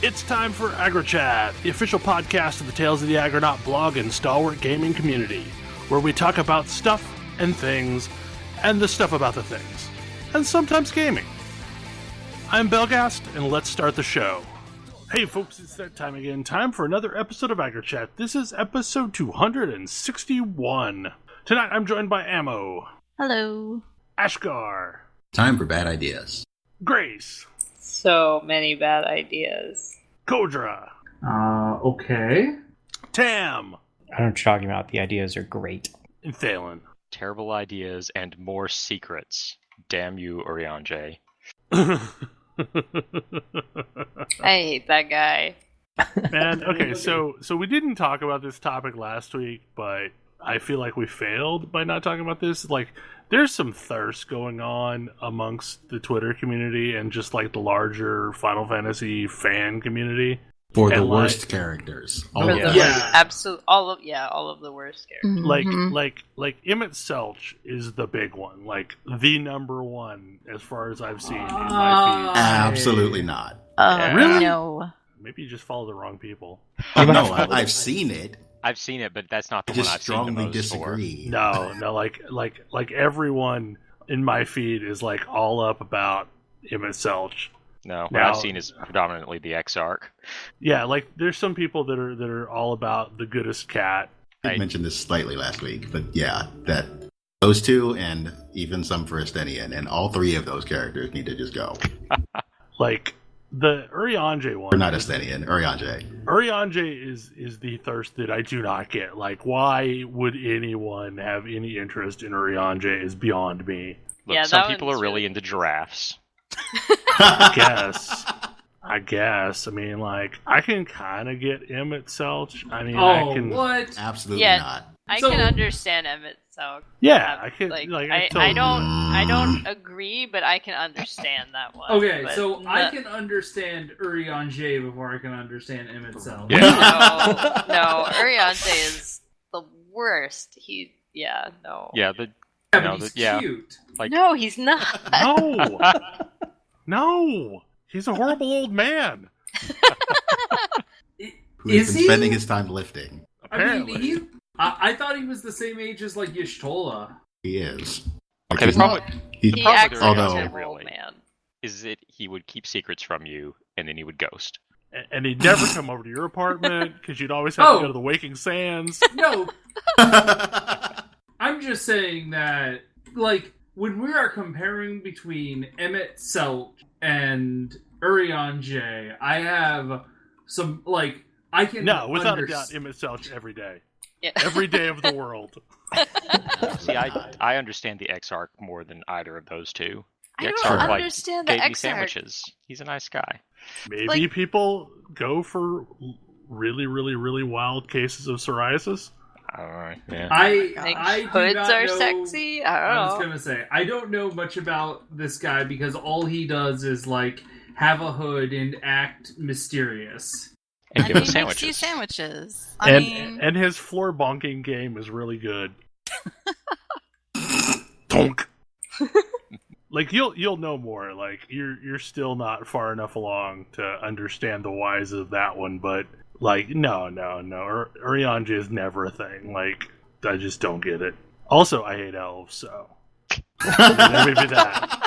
It's time for AggroChat, the official podcast of the Tales of the Aggronaut blog and stalwart gaming community, where we talk about stuff and things, and the stuff about the things, and sometimes gaming. I'm Belgast, and let's start the show. Hey folks, it's that time again. Time for another episode of AggroChat. This is episode 261. Tonight I'm joined by Ammo. Hello. Ashgar. Time for bad ideas. Grace. So many bad ideas. Kodra. Okay. Tam. I don't know what you're talking about. The ideas are great. And Thalen. Terrible ideas and more secrets. Damn you, Urianger. I hate that guy. Man, okay, so we didn't talk about this topic last week, but I feel like we failed by not talking about this. Like, there's some thirst going on amongst the Twitter community and just like the larger Final Fantasy fan community For the worst characters. All of the worst characters. Like Emmett Selch is the big one, like the number one as far as I've seen in my feed. Absolutely not. Really? No. Maybe you just follow the wrong people. No, I've seen it. I've seen it, but that's not the I one just I've seen the strongly most disagree. No, like everyone in my feed is like all up about Emmett Selch. No, what Now- I've seen is predominantly the X-Arc. Yeah, like there's some people that are all about the goodest cat. I did mention this slightly last week, but yeah, that those two and even some Firstenian, and all three of those characters need to just go. Like the Urianger one. Or not Estenian, Urianger. Urianger is the thirst that I do not get. Like, why would anyone have any interest in Urianger is beyond me. Look, Yeah, some that people are one's really really- into giraffes. I guess. I mean, like, I can kind of get Emmett Selch. I mean, Oh, I can. what? Absolutely Yeah. not. I So- can understand Emmett Selch. Yeah, I can. Like, Like, I totally- don't agree, but I can understand that one. Okay, But so I no- can understand Urianger before I can understand Emmett Selch. Yeah. no, Urianger is the worst. Yeah, Yeah, but he's yeah. cute. Like, No, he's not. No! No! He's a horrible old man. Who's Is been he? spending his time lifting. Apparently. I thought he was the same age as like Y'shtola. He is. okay, the problem He problem with acts like a Although- terrible really- man. is that he would keep secrets from you, and then he would ghost. And he'd never come over to your apartment because you'd always have to go to the Waking Sands. No, I'm just saying that, like, when we are comparing between Emmett Selch and Urianger, I have some, like, I can No, without a doubt, Emmett Selch every day. Yeah. Every day of the world. See, I understand the X-Arc more than either of those two. The I X-Arc, don't like, understand the gave me X-Arc. sandwiches. He's a nice guy. Maybe Like- people go for really, really, really wild cases of psoriasis. I don't know. Yeah. Think I do hoods not are know- sexy? I I was don't know. gonna say, I don't know much about this guy because all he does is, like, have a hood and act mysterious. And And give he him makes sandwiches. you sandwiches. And his floor bonking game is really good. Tonk. Like you'll know more. Like you're still not far enough along to understand the whys of that one, but like no. Urianger is never a thing. Like I just don't get it. Also, I hate elves, so maybe that.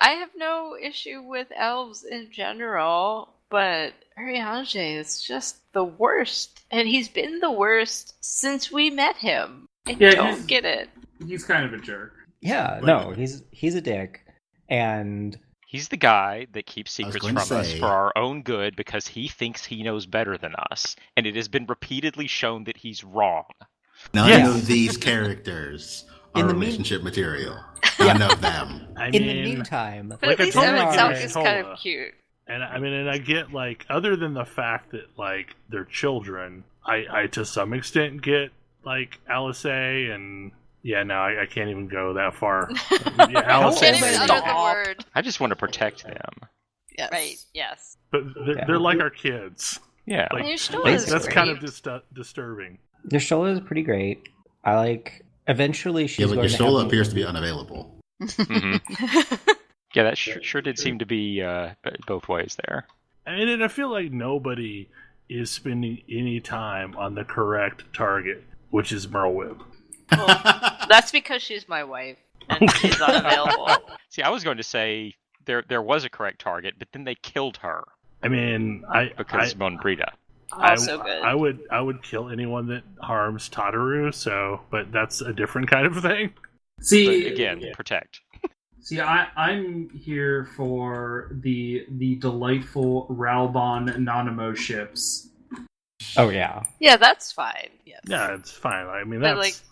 I have no issue with elves in general, but Urianger is just the worst. And he's been the worst since we met him. I Yeah, don't get it. He's kind of a jerk. Yeah, no, he's a dick, and He's the guy that keeps secrets going from to us say- for our own good because he thinks he knows better than us, and it has been repeatedly shown that he's wrong. None Yeah. of these characters are In the relationship material. None of them. I in mean, the meantime, But Like at I least told Emmett my Selch kid, is kind Tola. of cute. and I get like other than the fact that like they're children, I to some extent get like Alice and yeah, no, I can't even go that far. Yeah, Alice Can't Can't even even utter stop. the word. I just want to protect them. Yes. Right, yes. but they're like our kids. Yeah. Like, And Y'shtola That's, is that's great. kind of disturbing. Y'shtola is pretty great. I like. Eventually, she's Yeah, but going your to soul have appears to be unavailable. Mhm. Yeah, that sure did seem to be both ways there. And I feel like nobody is spending any time on the correct target, which is Merlwyb. Well, that's because she's my wife and she's unavailable. See, I was going to say there was a correct target, but then they killed her. I mean, because Monbrita. Also good. I would kill anyone that harms Tataru. But that's a different kind of thing. See, But again, protect. See, I'm here for the delightful Ralbon Nanamo ships. Oh yeah. Yeah, that's fine. Yes. Yeah, it's fine. I mean, But, that's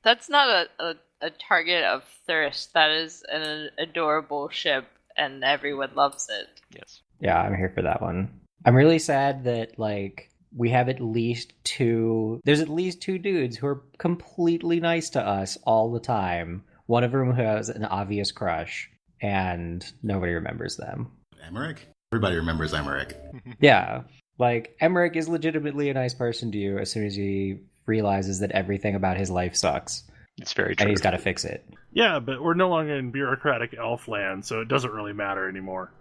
that's not a target of thirst. That is an adorable ship, and everyone loves it. Yes. Yeah, I'm here for that one. I'm really sad that, like, we have at least two... There's at least two dudes who are completely nice to us all the time. One of them who has an obvious crush, and nobody remembers them. Emmerich? Everybody remembers Emmerich. Yeah. Like, Emmerich is legitimately a nice person to you as soon as he realizes that everything about his life sucks. It's very true. And he's got to fix it. yeah, but we're no longer in bureaucratic elf land, so it doesn't really matter anymore.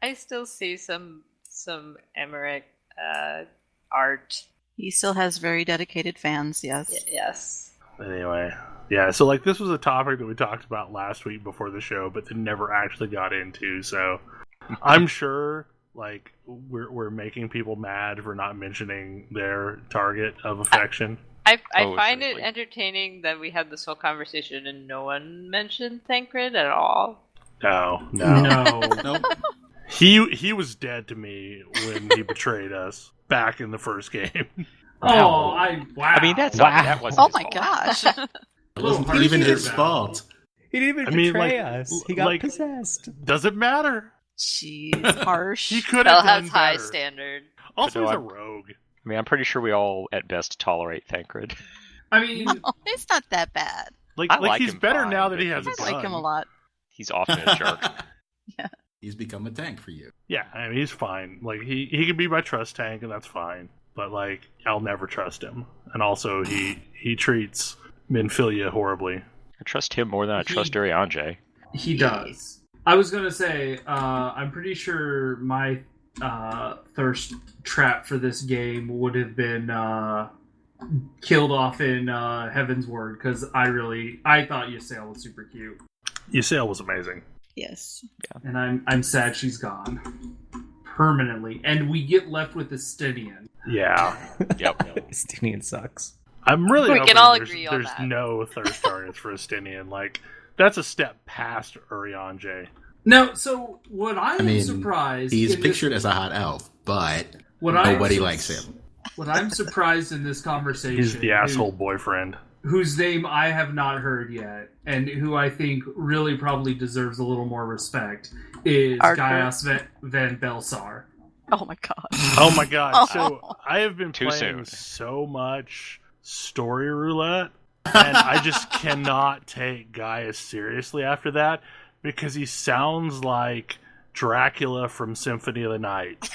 I still see some Emmerich art. He still has very dedicated fans, yes. Yes. Anyway, yeah. So like, this was a topic that we talked about last week before the show, but then never actually got into. So I'm sure, like, we're making people mad for not mentioning their target of affection. I Oh, find it certainly. entertaining that we had this whole conversation and no one mentioned Thancred at all. No. Nope. He was dead to me when he betrayed us back in the first game. Wow. I mean, that wasn't Oh his my fault. gosh. It wasn't Little even harsh his about it. fault. He didn't even I mean, betray like- us. He got like- possessed. Doesn't matter. Jeez, harsh. He could Bell have has done high better. standard. Also, But he's no, a rogue. I mean, I'm pretty sure we all, at best, tolerate Thancred. I mean, No, it's not that bad. Like I like he's him better fine, now that but he has a he's- I like him a gun. lot. He's often a jerk. He's become a tank for you. Yeah, I mean, he's fine. Like, he can be my trust tank, and that's fine. But, like, I'll never trust him. And also, he treats Minfilia horribly. I trust him more than I trust Urianger. he does. I was going to say, I'm pretty sure my thirst trap for this game would have been killed off in Heaven's Word, because I thought Ysayle was super cute. Ysayle was amazing. Yes. And I'm sad she's gone. Permanently. And we get left with the Stydian. Yeah. Yep. Estinian sucks. I'm really We hoping can all there's, agree on there's that. no thirst targets for Estinian. Like, that's a step past Urianger. Now, so what I am mean, surprised... He's in this- pictured as a hot elf, but what I am nobody sur- likes him. What I'm surprised in this conversation... He's the is- asshole boyfriend. whose name I have not heard yet, and who I think really probably deserves a little more respect, is Archer. Gaius Van Belsar. Oh my god. Oh my god. Oh. So, I have been Too playing soon. so much story roulette, and I just cannot take Gaius seriously after that, because he sounds like Dracula from Symphony of the Night.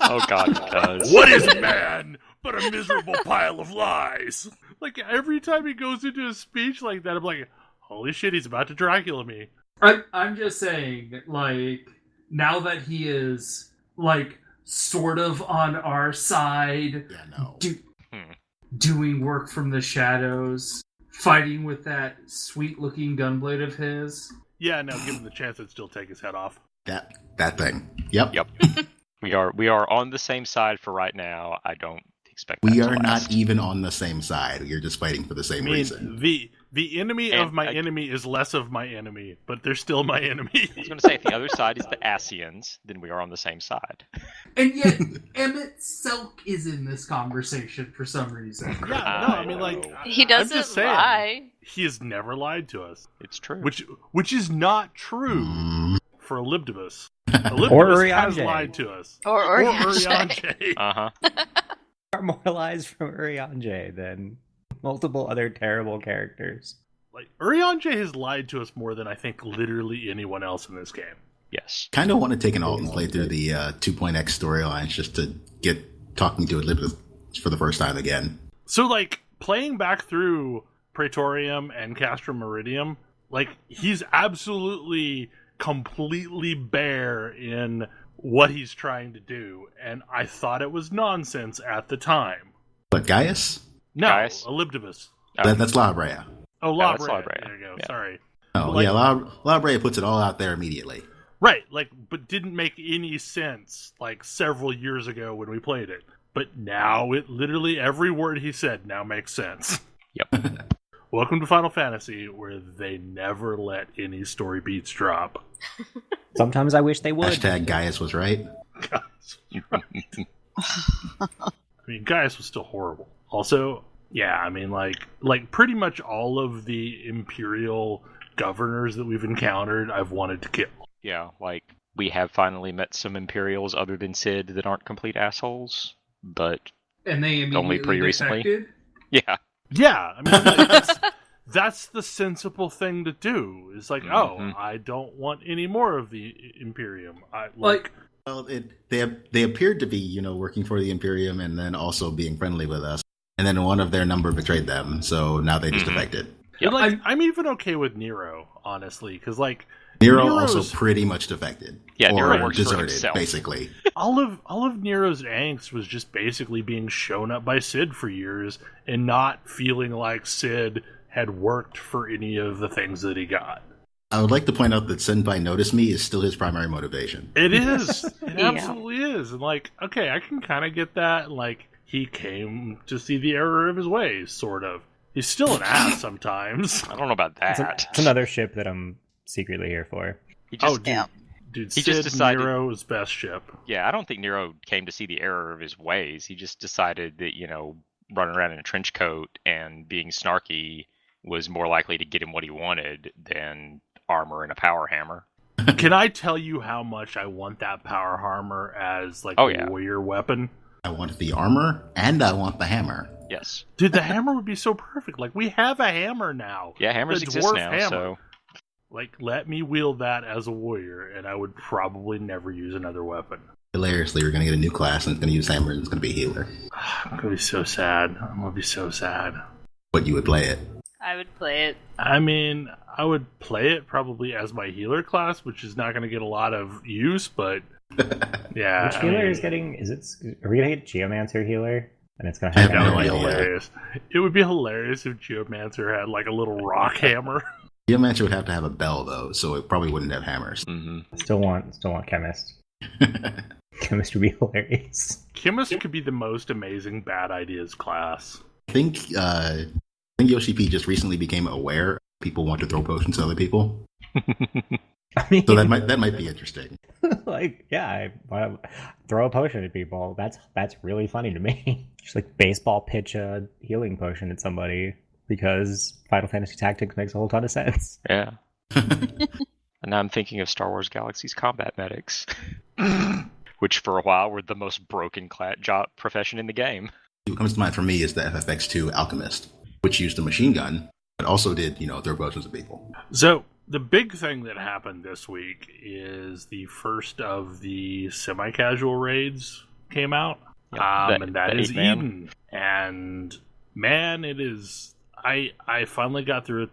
Oh god, it does. What is man but a miserable pile of lies? Like, every time he goes into a speech like that, I'm like, holy shit, he's about to Dracula me. I'm just saying, like, now that he is, like, sort of on our side, Yeah, no. doing work from the shadows, fighting with that sweet-looking gunblade of his. Yeah, no, give him the chance, I'd still take his head off. That thing. Yep. Yep. We are on the same side for right now. I don't expect that We to are last. not even on the same side. You're just fighting for the I same mean, reason. the enemy And of my I- enemy is less of my enemy, but they're still my enemy. I was going to say, if the other side is the Asians, then we are on the same side. And yet, Emmett Selk is in this conversation for some reason. Yeah, no, I mean, like, He I'm doesn't just saying, lie. he has never lied to us, It's true. which is not true Mm, for Elibdibus. Or Elibdibus has Urianger. lied to us. Or Urianger. Uh-huh. Are more lies from Urianger than multiple other terrible characters. Like, Urianger has lied to us more than I think literally anyone else in this game. Yes. kind of want to take an alt and play through the 2.x storylines just to get talking to Elizabeth for the first time again. So, like, playing back through Praetorium and Castrum Meridium, like, he's absolutely completely bare in what he's trying to do, and I thought it was nonsense at the time. But Gaius? No, Gaius? Elibdibus. That's La Brea. Oh, Yeah, La that's Brea. La Brea. There you go. Yeah. Sorry. Oh, Like- yeah, La Brea puts it all out there immediately. Right, like, but didn't make any sense, like, several years ago when we played it. But now it literally, every word he said now makes sense. Yep. Welcome to Final Fantasy, where they never let any story beats drop. Sometimes I wish they would. Hashtag Gaius was right. Gaius was right. I mean, Gaius was still horrible. Also, yeah, I mean, like pretty much all of the Imperial governors that we've encountered, I've wanted to kill. Yeah, like, we have finally met some Imperials other than Sid that aren't complete assholes, but And they immediately Only pretty recently. defected? yeah. Yeah, I mean, that's the sensible thing to do. It's like, Mhm. I don't want any more of the Imperium. Like, Well, they appeared to be, working for the Imperium and then also being friendly with us. And then one of their number betrayed them, so now they just Mhm. defected. Yeah. I'm even okay with Nero, honestly, because like Nero Nero's- also pretty much defected. Yeah, or Nero works for deserted, himself. basically. all of Nero's angst was just basically being shown up by Sid for years and not feeling like Sid had worked for any of the things that he got. I would like to point out that Senpai Notice Me is still his primary motivation. It is. It Yeah. absolutely is. And like, okay, I can kind of get that. Like, he came to see the error of his ways, sort of. He's still an ass sometimes. I don't know about It's, that. it's another ship that I'm secretly here for. He just, Oh, dude. Yeah. Dude, He Sid just decided- Nero's best ship. yeah, I don't think Nero came to see the error of his ways. He just decided that, running around in a trench coat and being snarky was more likely to get him what he wanted than armor and a power hammer. Can I tell you how much I want that power hammer as like Oh, a yeah. warrior weapon? I want the armor, and I want the hammer. Yes. Dude, the hammer would be so perfect. Like, we have a hammer now. Yeah, hammers The exist dwarf now, hammer. so Like, let me wield that as a warrior, and I would probably never use another weapon. Hilariously, we're going to get a new class, and it's going to use hammer, and it's going to be healer. I'm gonna be so sad. I'm gonna be so sad. But you would play it. I would play it. I mean, I would play it probably as my healer class, which is not gonna get a lot of use, but yeah. Which I healer mean, is getting? Are we gonna get Geomancer healer? And it's gonna I have have That no would be idea. hilarious. It would be hilarious if Geomancer had like a little rock hammer. Geomancer would have to have a bell, though, so it probably wouldn't have hammers. hmm Still want chemist. Chemist would be hilarious. Chemist could be the most amazing bad ideas class. I think Yoshi P just recently became aware people want to throw potions at other people. I mean, So that might be interesting. like, yeah, I want to throw a potion at people. That's really funny to me. Just like baseball pitch a healing potion at somebody because Final Fantasy Tactics makes a whole ton of sense. Yeah. And now I'm thinking of Star Wars Galaxy's combat medics, which for a while were the most broken job profession in the game. What comes to mind for me is the FFX2 Alchemist, which used a machine gun, but also did, throw potions at people. So the big thing that happened this week is the first of the semi-casual raids came out, Yep, and that the is 8 man. Eden. And man, it is. I finally got through it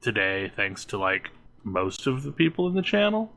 today, thanks to like most of the people in the channel.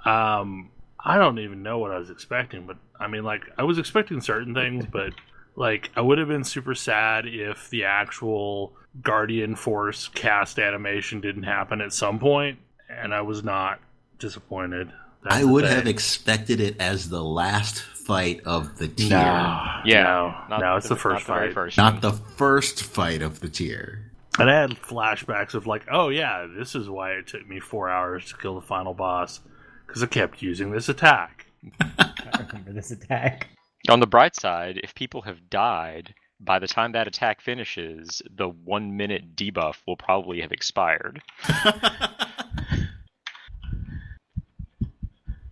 I don't even know what I was expecting, but I mean, like, I was expecting certain things, but like, I would have been super sad if the actual Guardian Force cast animation didn't happen at some point, and I was not disappointed. That's I the would thing. have expected it as the last fight of the tier. Yeah, no, it's the first not very fight. first Not one. the first fight of the tier. And I had flashbacks of like, oh yeah, this is why it took me 4 hours to kill the final boss, because I kept using this attack. I remember this attack. On the bright side, if people have died, by the time that attack finishes, the 1 minute debuff will probably have expired.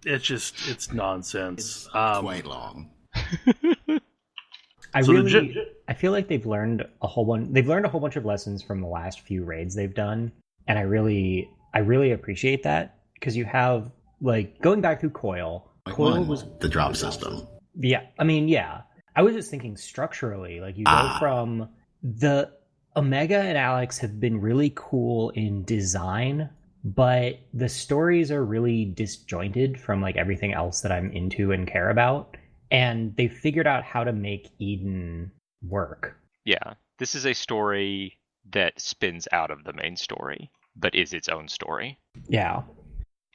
It's nonsense. Quite long. I So really, I feel like they've learned a whole bunch of lessons from the last few raids they've done, and I really appreciate that because you have like going back through Coil. Like Coil one, was the drop system. yeah. I mean, yeah. I was just thinking structurally, like you go from the Omega and Alex have been really cool in design, but the stories are really disjointed from like everything else that I'm into and care about. And they figured out how to make Eden work. Yeah, this is a story that spins out of the main story, but is its own story. Yeah.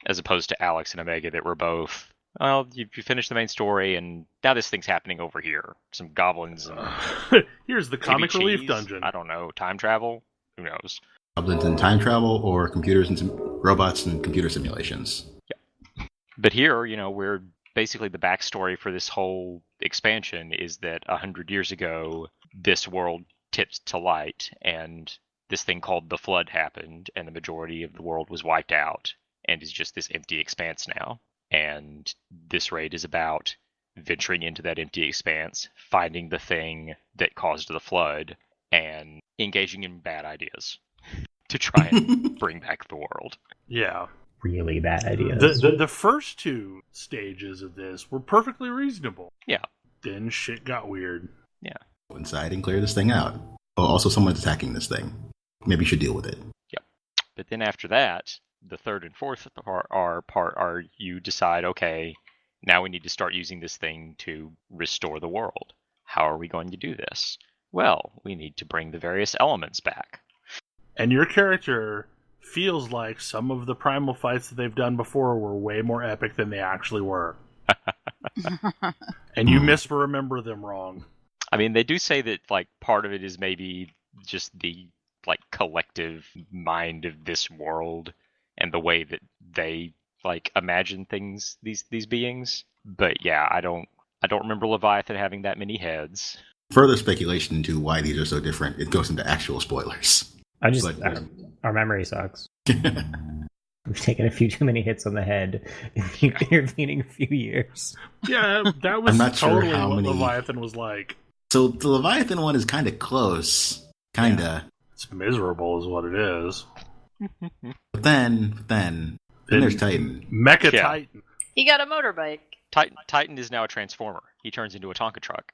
As opposed to Alex and Omega that were both, well, you finished the main story, and now this thing's happening over here. Some goblins and Here's the maybe comic relief cheese. dungeon. I don't know, time travel? Who knows? Goblins and time travel, or computers and robots and computer simulations. But here, we're basically the backstory for this whole expansion is that 100 years ago, this world tipped to light, and this thing called the Flood happened, and the majority of the world was wiped out, and is just this empty expanse now. And this raid is about venturing into that empty expanse, finding the thing that caused the flood, and engaging in bad ideas to try and bring back the world. Yeah. Really bad ideas. The first two stages of this were perfectly reasonable. Yeah. Then shit got weird. Yeah. Go inside and clear this thing out. Oh, also someone's attacking this thing. Maybe you should deal with it. Yep. But then after that, the third and fourth are you decide, okay, now we need to start using this thing to restore the world. How are we going to do this? Well, we need to bring the various elements back. And your character feels like some of the primal fights that they've done before were way more epic than they actually were. And you misremember them wrong. I mean, they do say that, like, part of it is maybe just the, like, collective mind of this world and the way that they, like, imagine things, these beings. But yeah, I don't remember Leviathan having that many heads. Further speculation into why these are so different, it goes into actual spoilers. Our memory sucks. We've taken a few too many hits on the head in the intervening few years. Yeah, that was I'm not sure totally how what many- Leviathan was like. So the Leviathan one is kind of close. Kinda. It's miserable is what it is. But then there's Titan. Mecha Yeah. Titan. He got a motorbike. Titan is now a transformer. He turns into a Tonka truck.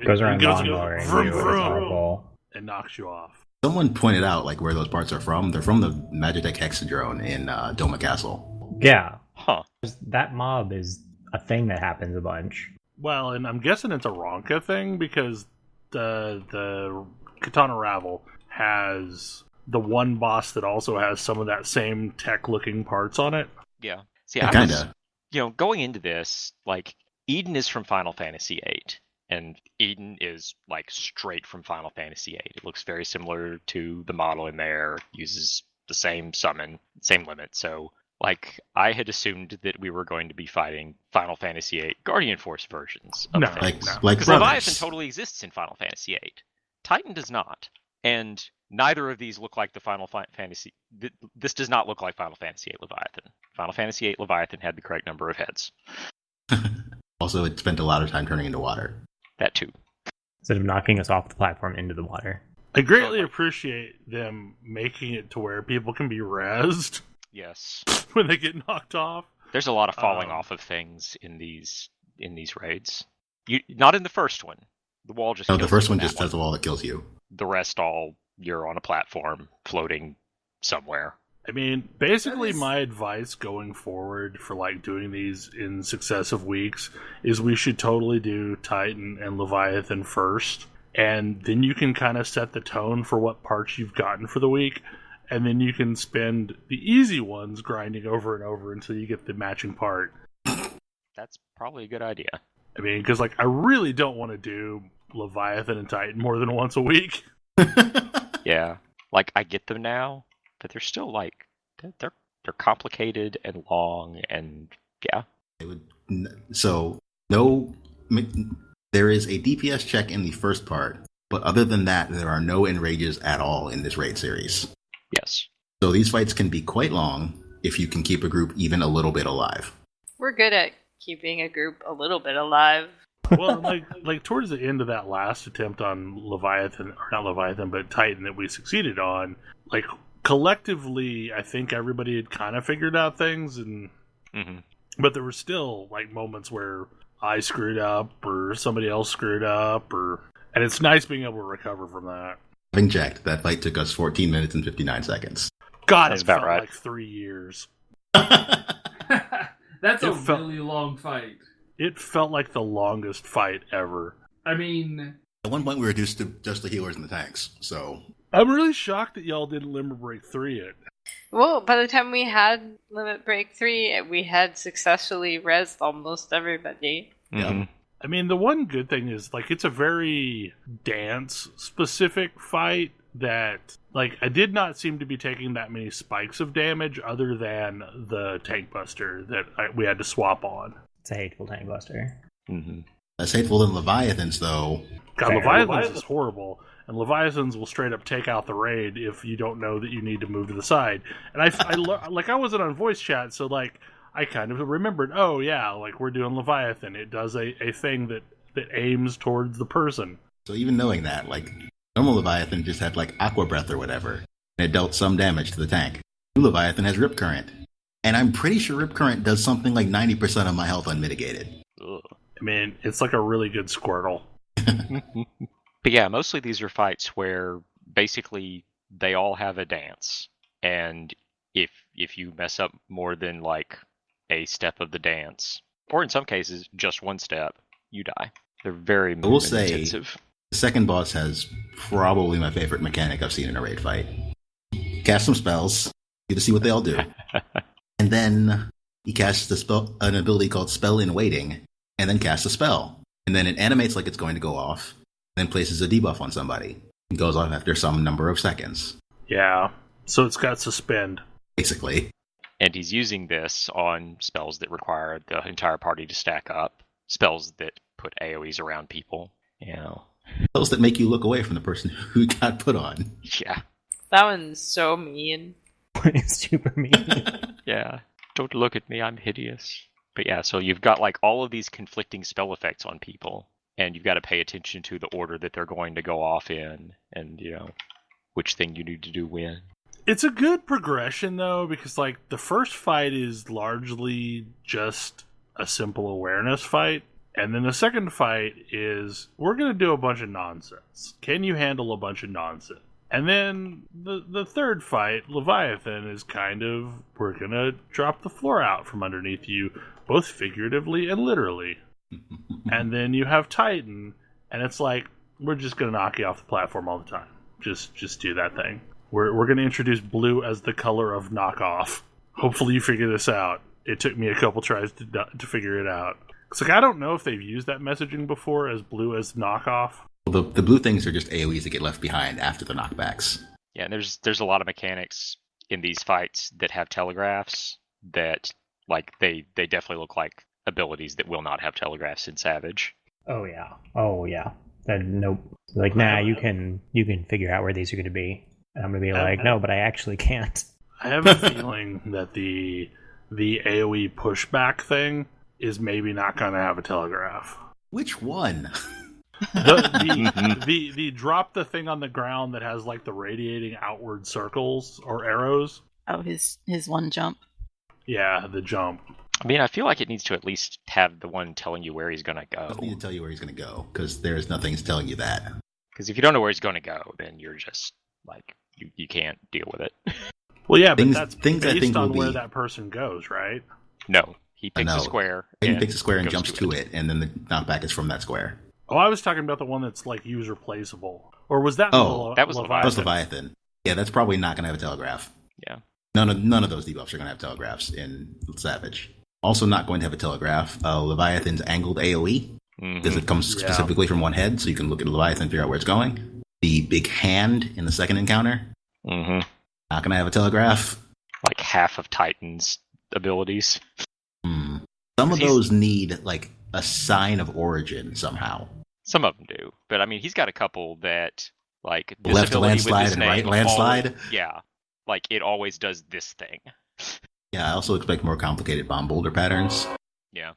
Goes around It goes lawnmowing. vroom, you, it's vroom. horrible. And knocks you off. Someone pointed out like where those parts are from. They're from the Magitech Hexadrone in Doma Castle. Yeah. Huh. That mob is a thing that happens a bunch. Well, and I'm guessing it's a Ronka thing because the Katana Ravel has the one boss that also has some of that same tech-looking parts on it. Yeah. See, Yeah, I was, kinda. Going into this, like, Eden is from Final Fantasy VIII, and Eden is, like, straight from Final Fantasy VIII. It looks very similar to the model in there, uses the same summon, same limit, so, like, I had assumed that we were going to be fighting Final Fantasy VIII Guardian Force versions of No, things. Like Because brothers. Leviathan totally exists in Final Fantasy VIII. Titan does not. And neither of these look like the Final Fantasy... This does not look like Final Fantasy VIII Leviathan. Final Fantasy VIII Leviathan had the correct number of heads. Also, it spent a lot of time turning into water. That too. Instead of knocking us off the platform into the water. I greatly appreciate them making it to where people can be rezzed Yes. when they get knocked off. There's a lot of falling off of things in these raids. Not in the first one. The wall just No, kills the first you in one just that does the wall that kills you. The rest all you're on a platform floating somewhere. I mean, basically my advice going forward for like doing these in successive weeks is we should totally do Titan and Leviathan first, and then you can kind of set the tone for what parts you've gotten for the week, and then you can spend the easy ones grinding over and over until you get the matching part. That's probably a good idea. I mean, because like I really don't want to do Leviathan and Titan more than once a week. Yeah. Like, I get them now, but they're still, like, they're complicated and long, and yeah. So, there is a DPS check in the first part, but other than that, there are no enrages at all in this raid series. Yes. So these fights can be quite long if you can keep a group even a little bit alive. We're good at keeping a group a little bit alive. Well, like towards the end of that last attempt on Leviathan, or not Leviathan, but Titan that we succeeded on, like collectively, I think everybody had kind of figured out things, and but there were still like moments where I screwed up or somebody else screwed up, and it's nice being able to recover from that. Having checked, that fight took us 14 minutes and 59 seconds. God, That's it about felt right. like 3 years. That's a It felt- really long fight. It felt like the longest fight ever. I mean, At one point, we were just the healers and the tanks. So I'm really shocked that y'all didn't Limit Break 3 it. Well, by the time we had Limit Break 3, we had successfully rezzed almost everybody. Mhm. I mean, the one good thing is, like, it's a very dance-specific fight that, like, I did not seem to be taking that many spikes of damage other than the Tank Buster that we had to swap on. It's a hateful tank buster. Mhm. less hateful than Leviathans, though. God, Fair. Leviathans is horrible, and Leviathans will straight up take out the raid if you don't know that you need to move to the side. And I wasn't on voice chat, so, like, I kind of remembered, oh yeah, like, we're doing Leviathan. It does a thing that aims towards the person. So even knowing that, like, normal Leviathan just had, like, Aqua Breath or whatever, and it dealt some damage to the tank. New Leviathan has Rip Current. And I'm pretty sure Rip Current does something like 90% of my health unmitigated. Ugh. I mean, it's like a really good Squirtle. But yeah, mostly these are fights where basically they all have a dance, and if you mess up more than like a step of the dance, or in some cases just one step, you die. They're very I will movement say, intensive. the second boss has probably my favorite mechanic I've seen in a raid fight. Cast some spells, get to see what they all do. And then he casts an ability called Spell in Waiting, and then casts a spell. And then it animates like it's going to go off, then places a debuff on somebody. It goes off after some number of seconds, Yeah, so it's got Suspend. basically. And he's using this on spells that require the entire party to stack up, spells that put AoEs around people. You know, Spells that make you look away from the person who got put on. yeah, That one's so mean. It's super mean. yeah. Don't look at me, I'm hideous. But yeah, so you've got like all of these conflicting spell effects on people, and you've got to pay attention to the order that they're going to go off in, and you know which thing you need to do when. It's a good progression, though, because, like, the first fight is largely just a simple awareness fight, and then the second fight is, we're going to do a bunch of nonsense. Can you handle a bunch of nonsense? And then the third fight, Leviathan, is kind of, we're going to drop the floor out from underneath you, both figuratively and literally. And then you have Titan, and it's like, we're just going to knock you off the platform all the time. Just do that thing. We're going to introduce blue as the color of knockoff. Hopefully you figure this out. It took me a couple tries to figure it out. It's like, I don't know if they've used that messaging before, as blue as knockoff. The blue things are just AoEs that get left behind after the knockbacks. Yeah, and there's a lot of mechanics in these fights that have telegraphs that like they definitely look like abilities that will not have telegraphs in Savage. Oh yeah. Nope. Like, nah, you can figure out where these are going to be. And I'm going to be like, no, but I actually can't. I have a feeling that the AoE pushback thing is maybe not going to have a telegraph. Which one? The drop the thing on the ground that has like the radiating outward circles or arrows. Oh, his one jump. Yeah, the jump. I mean, I feel like it needs to at least have the one telling you where he's going to I go. don't need to tell you where he's going to go, because there's nothing telling you that. Because if you don't know where he's going to go, then you're just like you can't deal with it. Well, yeah, Things- but that's things I based think on will where be- that person goes, right? No, he picks know. a square. He and picks a square and goes jumps to it, and then the knockback is from that square. Oh, I was talking about the one that's like user placeable. Or was that? Oh, that was Leviathan? Plus Leviathan. Yeah, that's probably not going to have a telegraph. Yeah. None of those debuffs are going to have telegraphs in Savage. Also not going to have a telegraph. Leviathan's angled AoE, because it comes Yeah. specifically from one head, so you can look at Leviathan and figure out where it's going. The big hand in the second encounter, Mm-hmm. not going to have a telegraph. Like half of Titan's abilities. Some of those need, like, a sign of origin somehow. Some of them do, but I mean, he's got a couple that like this Left ability with landslide this and name right landslide? Yeah, like it always does this thing. Yeah, I also expect more complicated bomb boulder patterns. Yeah.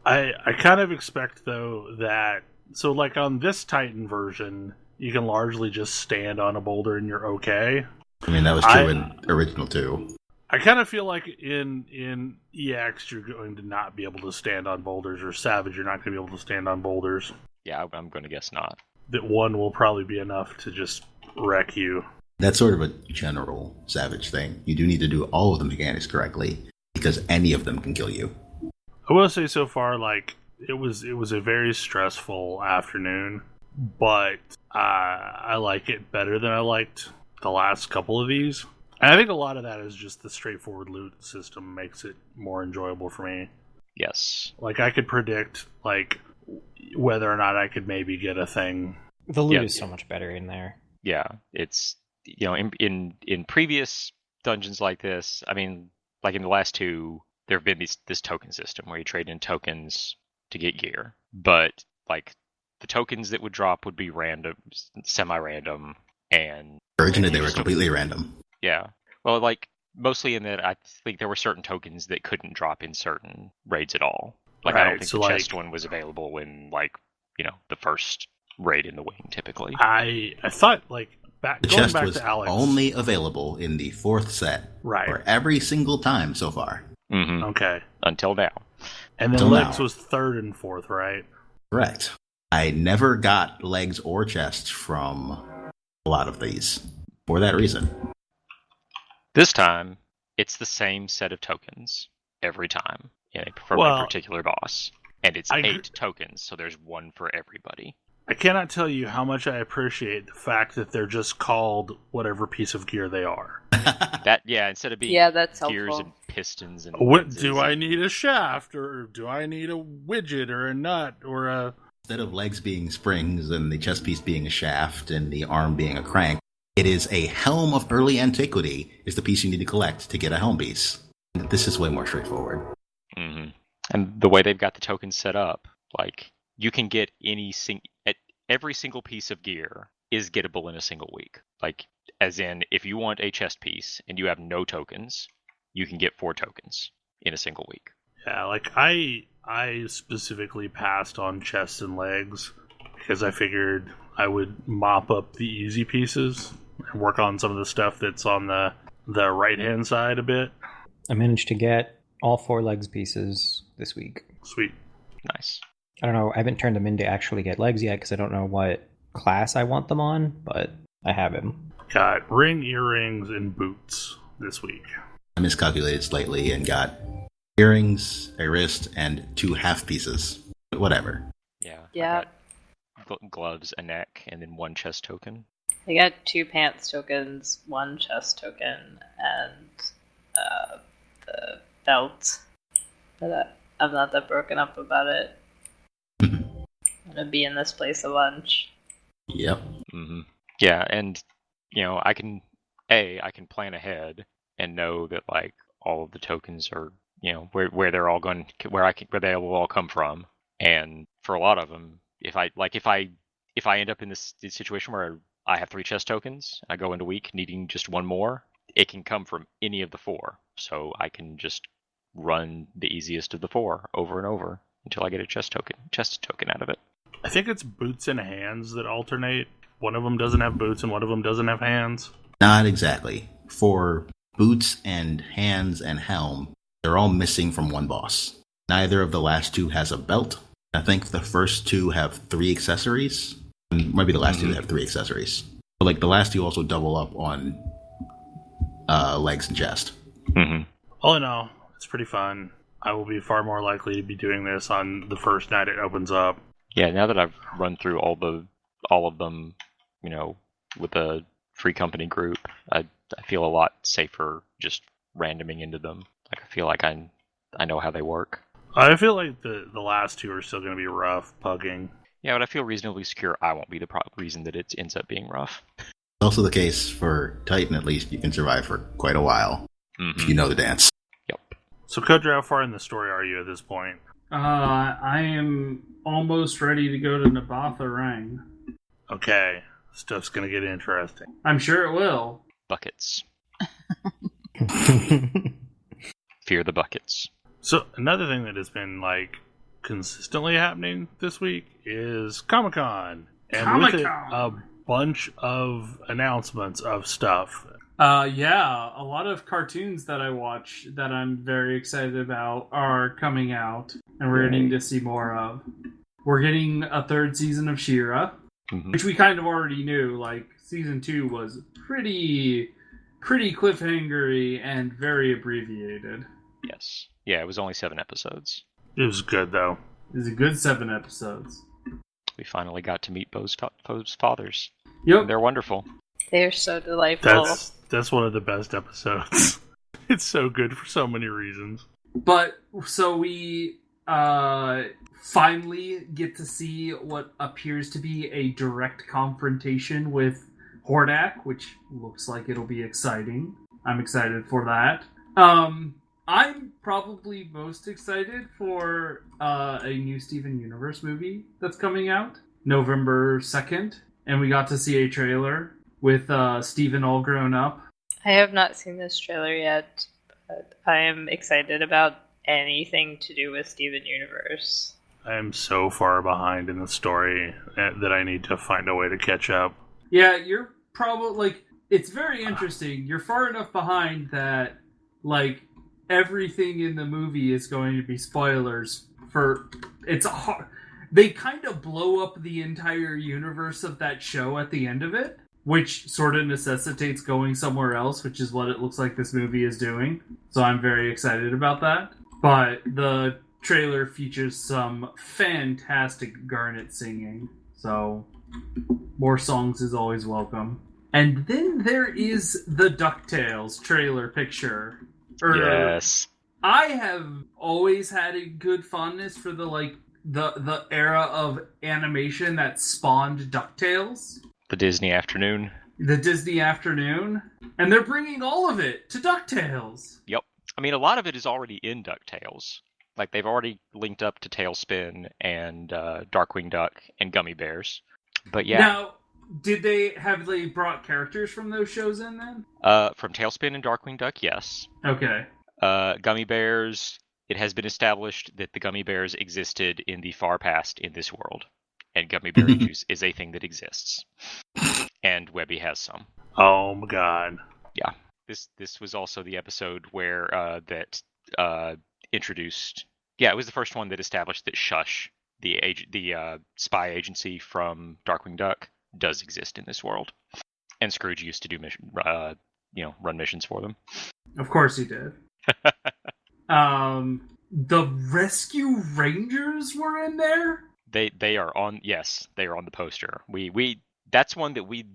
I kind of expect, though, that... So, like, on this Titan version, you can largely just stand on a boulder and you're okay. I mean, that was true in original too. I kind of feel like in EX, you're going to not be able to stand on boulders, or Savage, you're not going to be able to stand on boulders. Yeah, I'm going to guess not. That one will probably be enough to just wreck you. That's sort of a general Savage thing. You do need to do all of the mechanics correctly, because any of them can kill you. I will say so far, like, it was a very stressful afternoon, but I like it better than I liked the last couple of these. And I think a lot of that is just the straightforward loot system makes it more enjoyable for me. Yes. Like, I could predict, like, whether or not I could maybe get a thing. The loot is so much better in there. Yeah, it's, you know, in previous dungeons like this, I mean, like in the last two, there have been this token system where you trade in tokens to get gear. But, like, the tokens that would drop would be random, semi-random, and... Originally, they were completely random. Yeah. Well, like, mostly in that I think there were certain tokens that couldn't drop in certain raids at all. Like, I don't think the chest one was available when, like, you know, the first raid in the wing, typically. I thought, like, the chest was only available in the 4th set. Right. For every single time so far. Mm-hmm. Okay. Until now. And then legs was 3rd and 4th, right? Correct. I never got legs or chests from a lot of these for that reason. This time, it's the same set of tokens every time from a particular boss. And it's 8 tokens, so there's one for everybody. I cannot tell you how much I appreciate the fact that they're just called whatever piece of gear they are. Instead of being that's gears helpful. and pistons and do I need a shaft, or do I need a widget, or a nut, or a... Instead of legs being springs and the chest piece being a shaft and the arm being a crank, it is a helm of early antiquity is the piece you need to collect to get a helm piece. This is way more straightforward. Mm-hmm. And the way they've got the tokens set up, like, you can get every single piece of gear is gettable in a single week. Like, as in, if you want a chest piece and you have no tokens, you can get 4 tokens in a single week. Yeah, like, I specifically passed on chests and legs because I figured I would mop up the easy pieces and work on some of the stuff that's on the right-hand side a bit. I managed to get all 4 legs pieces this week. Sweet. Nice. I don't know, I haven't turned them in to actually get legs yet because I don't know what class I want them on, but I have him. Got ring, earrings, and boots this week. I miscalculated slightly and got earrings, a wrist, and 2 half pieces. But whatever. Yeah. Yeah. Gloves, a neck, and then 1 chest token. I got 2 pants tokens, 1 chest token, and the belt. But I'm not that broken up about it. I'm gonna be in this place a bunch. Yep. Mm-hmm. Yeah, and you know, I can plan ahead and know that, like, all of the tokens are, you know, where they're all going, where they will all come from. And for a lot of them, if I end up in this situation where I have 3 chest tokens, I go into week needing just 1 more, it can come from any of the 4. So I can just run the easiest of the 4 over and over until I get a chest token out of it. I think it's boots and hands that alternate. One of them doesn't have boots and one of them doesn't have hands. Not exactly. For boots and hands and helm, they're all missing from 1 boss. Neither of the last 2 has a belt. I think the first 2 have 3 accessories. And maybe the last 2 have 3 accessories. But, like, the last 2 also double up on legs and chest. Mm-hmm. All in all, it's pretty fun. I will be far more likely to be doing this on the first night it opens up. Yeah, now that I've run through all of them, you know, with a free company group, I feel a lot safer just randoming into them. Like, I feel like I know how they work. I feel like the last 2 are still going to be rough pugging. Yeah, but I feel reasonably secure I won't be the reason that it ends up being rough. It's also the case for Titan, at least, you can survive for quite a while if you know the dance. Yep. So, Kodra, how far in the story are you at this point? I am almost ready to go to Nabatha Rang. Okay, stuff's going to get interesting. I'm sure it will. Buckets. Fear the buckets. So, another thing that has been, like, consistently happening this week is Comic-Con. And with it, a bunch of announcements of stuff. Yeah, a lot of cartoons that I watch that I'm very excited about are coming out, and we're getting to see more of. We're getting a 3rd season of She-Ra. which we kind of already knew. Like, season 2 was pretty cliffhangery and very abbreviated. Yes. Yeah, it was only 7 episodes. It was good, though. It was a good 7 episodes. We finally got to meet Bo's fathers. Yep. They're wonderful. They're so delightful. That's one of the best episodes. It's so good for so many reasons. But, so we finally get to see what appears to be a direct confrontation with Hordak, which looks like it'll be exciting. I'm excited for that. I'm probably most excited for a new Steven Universe movie that's coming out November 2nd. And we got to see a trailer with Steven all grown up. I have not seen this trailer yet, but I am excited about anything to do with Steven Universe. I am so far behind in the story that I need to find a way to catch up. Yeah, you're probably, like, it's very interesting. You're far enough behind that, like, everything in the movie is going to be spoilers for... It's hard... They kind of blow up the entire universe of that show at the end of it, which sort of necessitates going somewhere else, which is what it looks like this movie is doing. So I'm very excited about that. But the trailer features some fantastic Garnet singing, so more songs is always welcome. And then there is the DuckTales trailer picture. Yes. I have always had a good fondness for the era of animation that spawned DuckTales. The Disney afternoon. The Disney afternoon. And they're bringing all of it to DuckTales. Yep. I mean, a lot of it is already in DuckTales. Like, they've already linked up to Tailspin and Darkwing Duck and Gummy Bears. But yeah. Now, have they brought characters from those shows in then? From Tailspin and Darkwing Duck, yes. Okay. Gummy Bears, it has been established that the Gummy Bears existed in the far past in this world. And Gummy Berry Juice is a thing that exists. And Webby has some. Oh my god. Yeah. This was also the episode where that introduced... Yeah, it was the first one that established that Shush, the spy agency from Darkwing Duck, does exist in this world. And Scrooge used to do run missions for them. Of course he did. The Rescue Rangers were in there? They are on, yes, they are on the poster. We that's one that we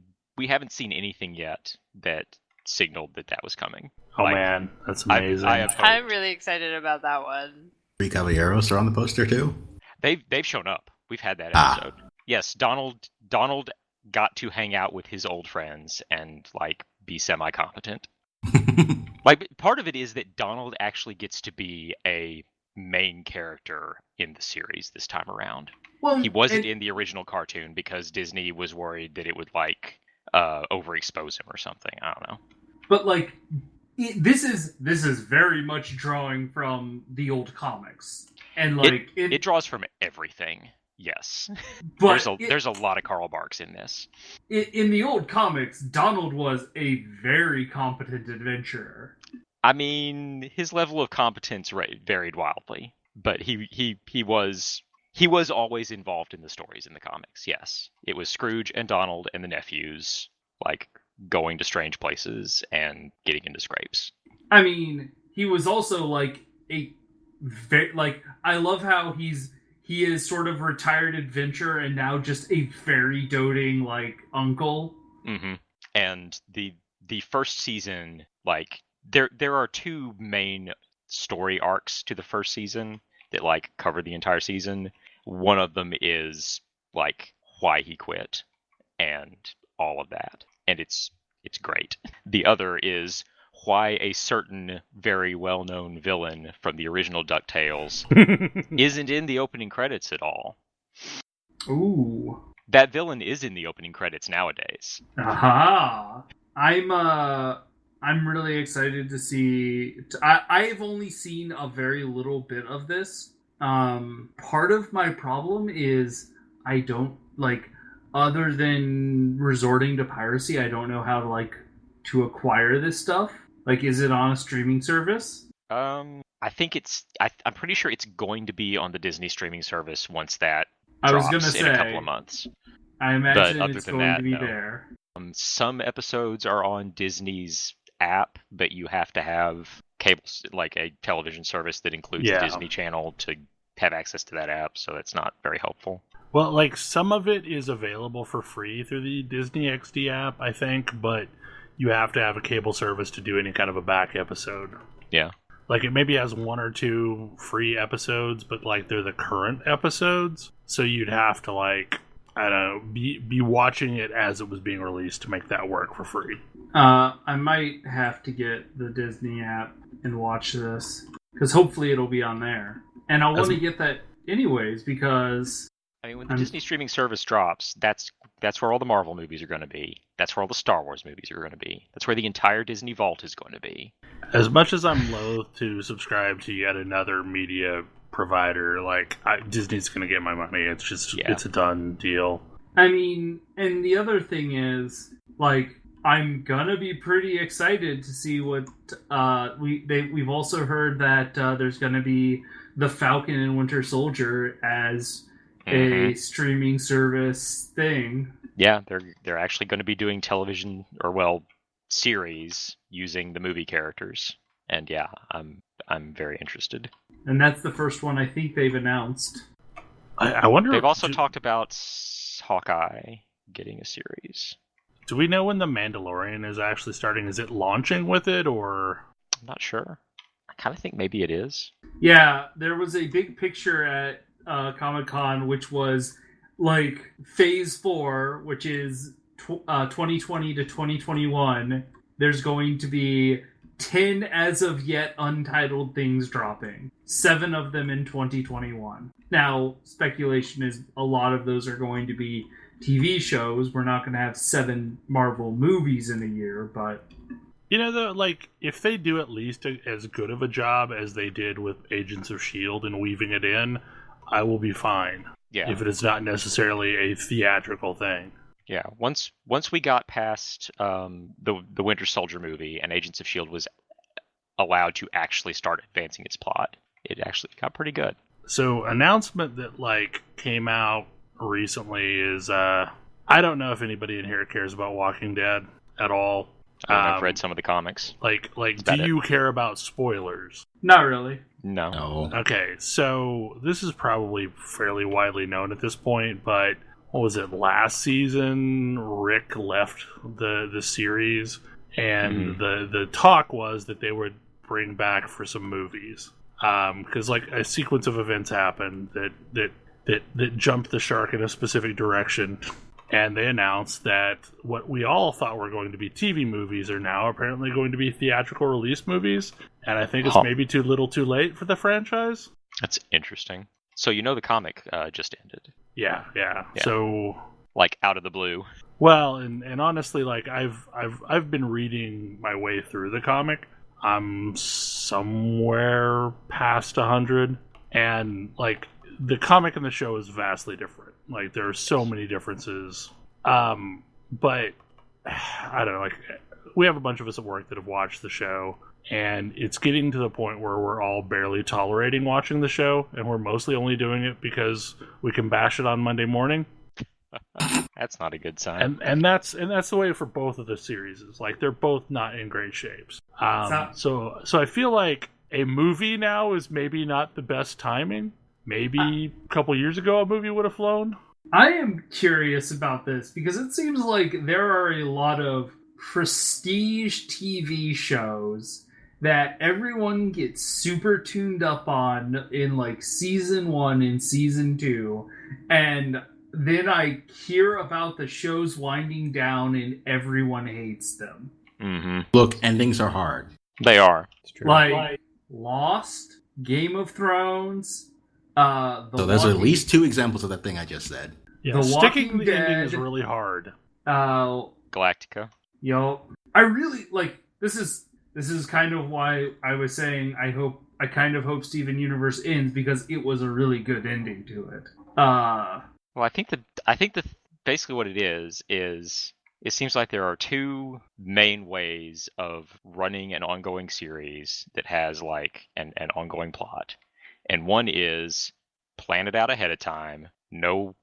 haven't seen anything yet that signaled that was coming. Oh man, that's amazing. I'm really excited about that one. 3 Caballeros are on the poster too? They've shown up. We've had that episode. Yes, Donald got to hang out with his old friends and like be semi-competent. Like, part of it is that Donald actually gets to be a main character in the series this time around. Well, he wasn't in the original cartoon because Disney was worried that it would like overexpose him or something. I don't know. But like, this is very much drawing from the old comics, and like it draws from everything. Yes, but there's a lot of Karl Barks in this. In the old comics, Donald was a very competent adventurer. I mean, his level of competence varied wildly, but he was always involved in the stories in the comics. Yes, it was Scrooge and Donald and the nephews, like going to strange places and getting into scrapes. I mean, he was also like I love how he is sort of retired adventurer and now just a very doting like uncle. Mm-hmm. And the first season, like there are 2 main story arcs to the first season that like cover the entire season. One of them is like why he quit and all of that, and it's great. The other is why a certain very well-known villain from the original DuckTales isn't in the opening credits at all. Ooh. That villain is in the opening credits nowadays. Aha! I'm really excited to see... I've only seen a very little bit of this. Part of my problem is I don't, like, other than resorting to piracy, I don't know how to acquire this stuff. Like, is it on a streaming service? I think I'm pretty sure it's going to be on the Disney streaming service once that drops in a couple of months. I imagine other it's than going that, to be no. there. Some episodes are on Disney's app, but you have to have cables, like a television service that includes the Yeah. Disney Channel to have access to that app, so it's not very helpful. Well, like some of it is available for free through the Disney XD app, I think, but you have to have a cable service to do any kind of a back episode. Yeah. Like it maybe has 1 or 2 free episodes, but like they're the current episodes, so you'd have to like I don't know be watching it as it was being released to make that work for free. I might have to get the Disney app and watch this because hopefully it'll be on there, and I want to get that anyways because I mean, when the Disney streaming service drops, that's where all the Marvel movies are going to be. That's where all the Star Wars movies are going to be. That's where the entire Disney Vault is going to be. As much as I'm loath to subscribe to yet another media provider, like Disney's going to get my money. It's just it's a done deal. I mean, and the other thing is, like, I'm gonna be pretty excited to see what we've also heard that there's gonna be the Falcon and Winter Soldier as a streaming service thing. Yeah, they're actually going to be doing television or series using the movie characters, and yeah, I'm very interested. And that's the first one I think they've announced. I wonder. They've also talked about Hawkeye getting a series. Do we know when The Mandalorian is actually starting? Is it launching with it, or I'm not sure. I kind of think maybe it is. Yeah, there was a big picture at Comic-Con, which was like Phase 4, which is 2020 to 2021. There's going to be 10 as of yet untitled things dropping. 7 of them in 2021. Now, speculation is a lot of those are going to be TV shows. We're not going to have 7 Marvel movies in a year, but... You know, though, like, if they do at least as good of a job as they did with Agents of S.H.I.E.L.D. and weaving it in, I will be fine. Yeah. If it is not necessarily a theatrical thing. Yeah. Once we got past the Winter Soldier movie and Agents of S.H.I.E.L.D. was allowed to actually start advancing its plot, it actually got pretty good. So, announcement that, like, came out recently is, I don't know if anybody in here cares about Walking Dead at all. I've read some of the comics. Like, do you care about spoilers? Not really. No. Okay, so this is probably fairly widely known at this point, but what was it, last season, Rick left the series, and the talk was that they would bring back for some movies. Because, like, a sequence of events happened that jumped the shark in a specific direction. And they announced that what we all thought were going to be TV movies are now apparently going to be theatrical release movies. And I think it's maybe too little too late for the franchise. That's interesting. So you know the comic just ended. Yeah. So, like, out of the blue. Well, and honestly, like, I've been reading my way through the comic. I'm somewhere past 100. And, like, the comic and the show is vastly different. Like, there are so many differences. But, I don't know, like, we have a bunch of us at work that have watched the show, and it's getting to the point where we're all barely tolerating watching the show, and we're mostly only doing it because we can bash it on Monday morning. That's not a good sign. And that's the way for both of the series. Like, they're both not in great shapes. So I feel like a movie now is maybe not the best timing. Maybe a couple years ago a movie would have flown. I am curious about this because it seems like there are a lot of prestige TV shows that everyone gets super tuned up on in like season 1 and season 2, and then I hear about the shows winding down and everyone hates them. Mm-hmm. Look, endings are hard. They are. It's true. Like Lost, Game of Thrones. So there's at least 2 examples of that thing I just said. Yeah, The sticking Walking the ending is Dead. really hard. Galactica. I really like this is kind of why I was saying I kind of hope Steven Universe ends, because it was a really good ending to it. Well, I think the basically what it is it seems like there are 2 main ways of running an ongoing series that has like an ongoing plot. And one is plan it out ahead of time, know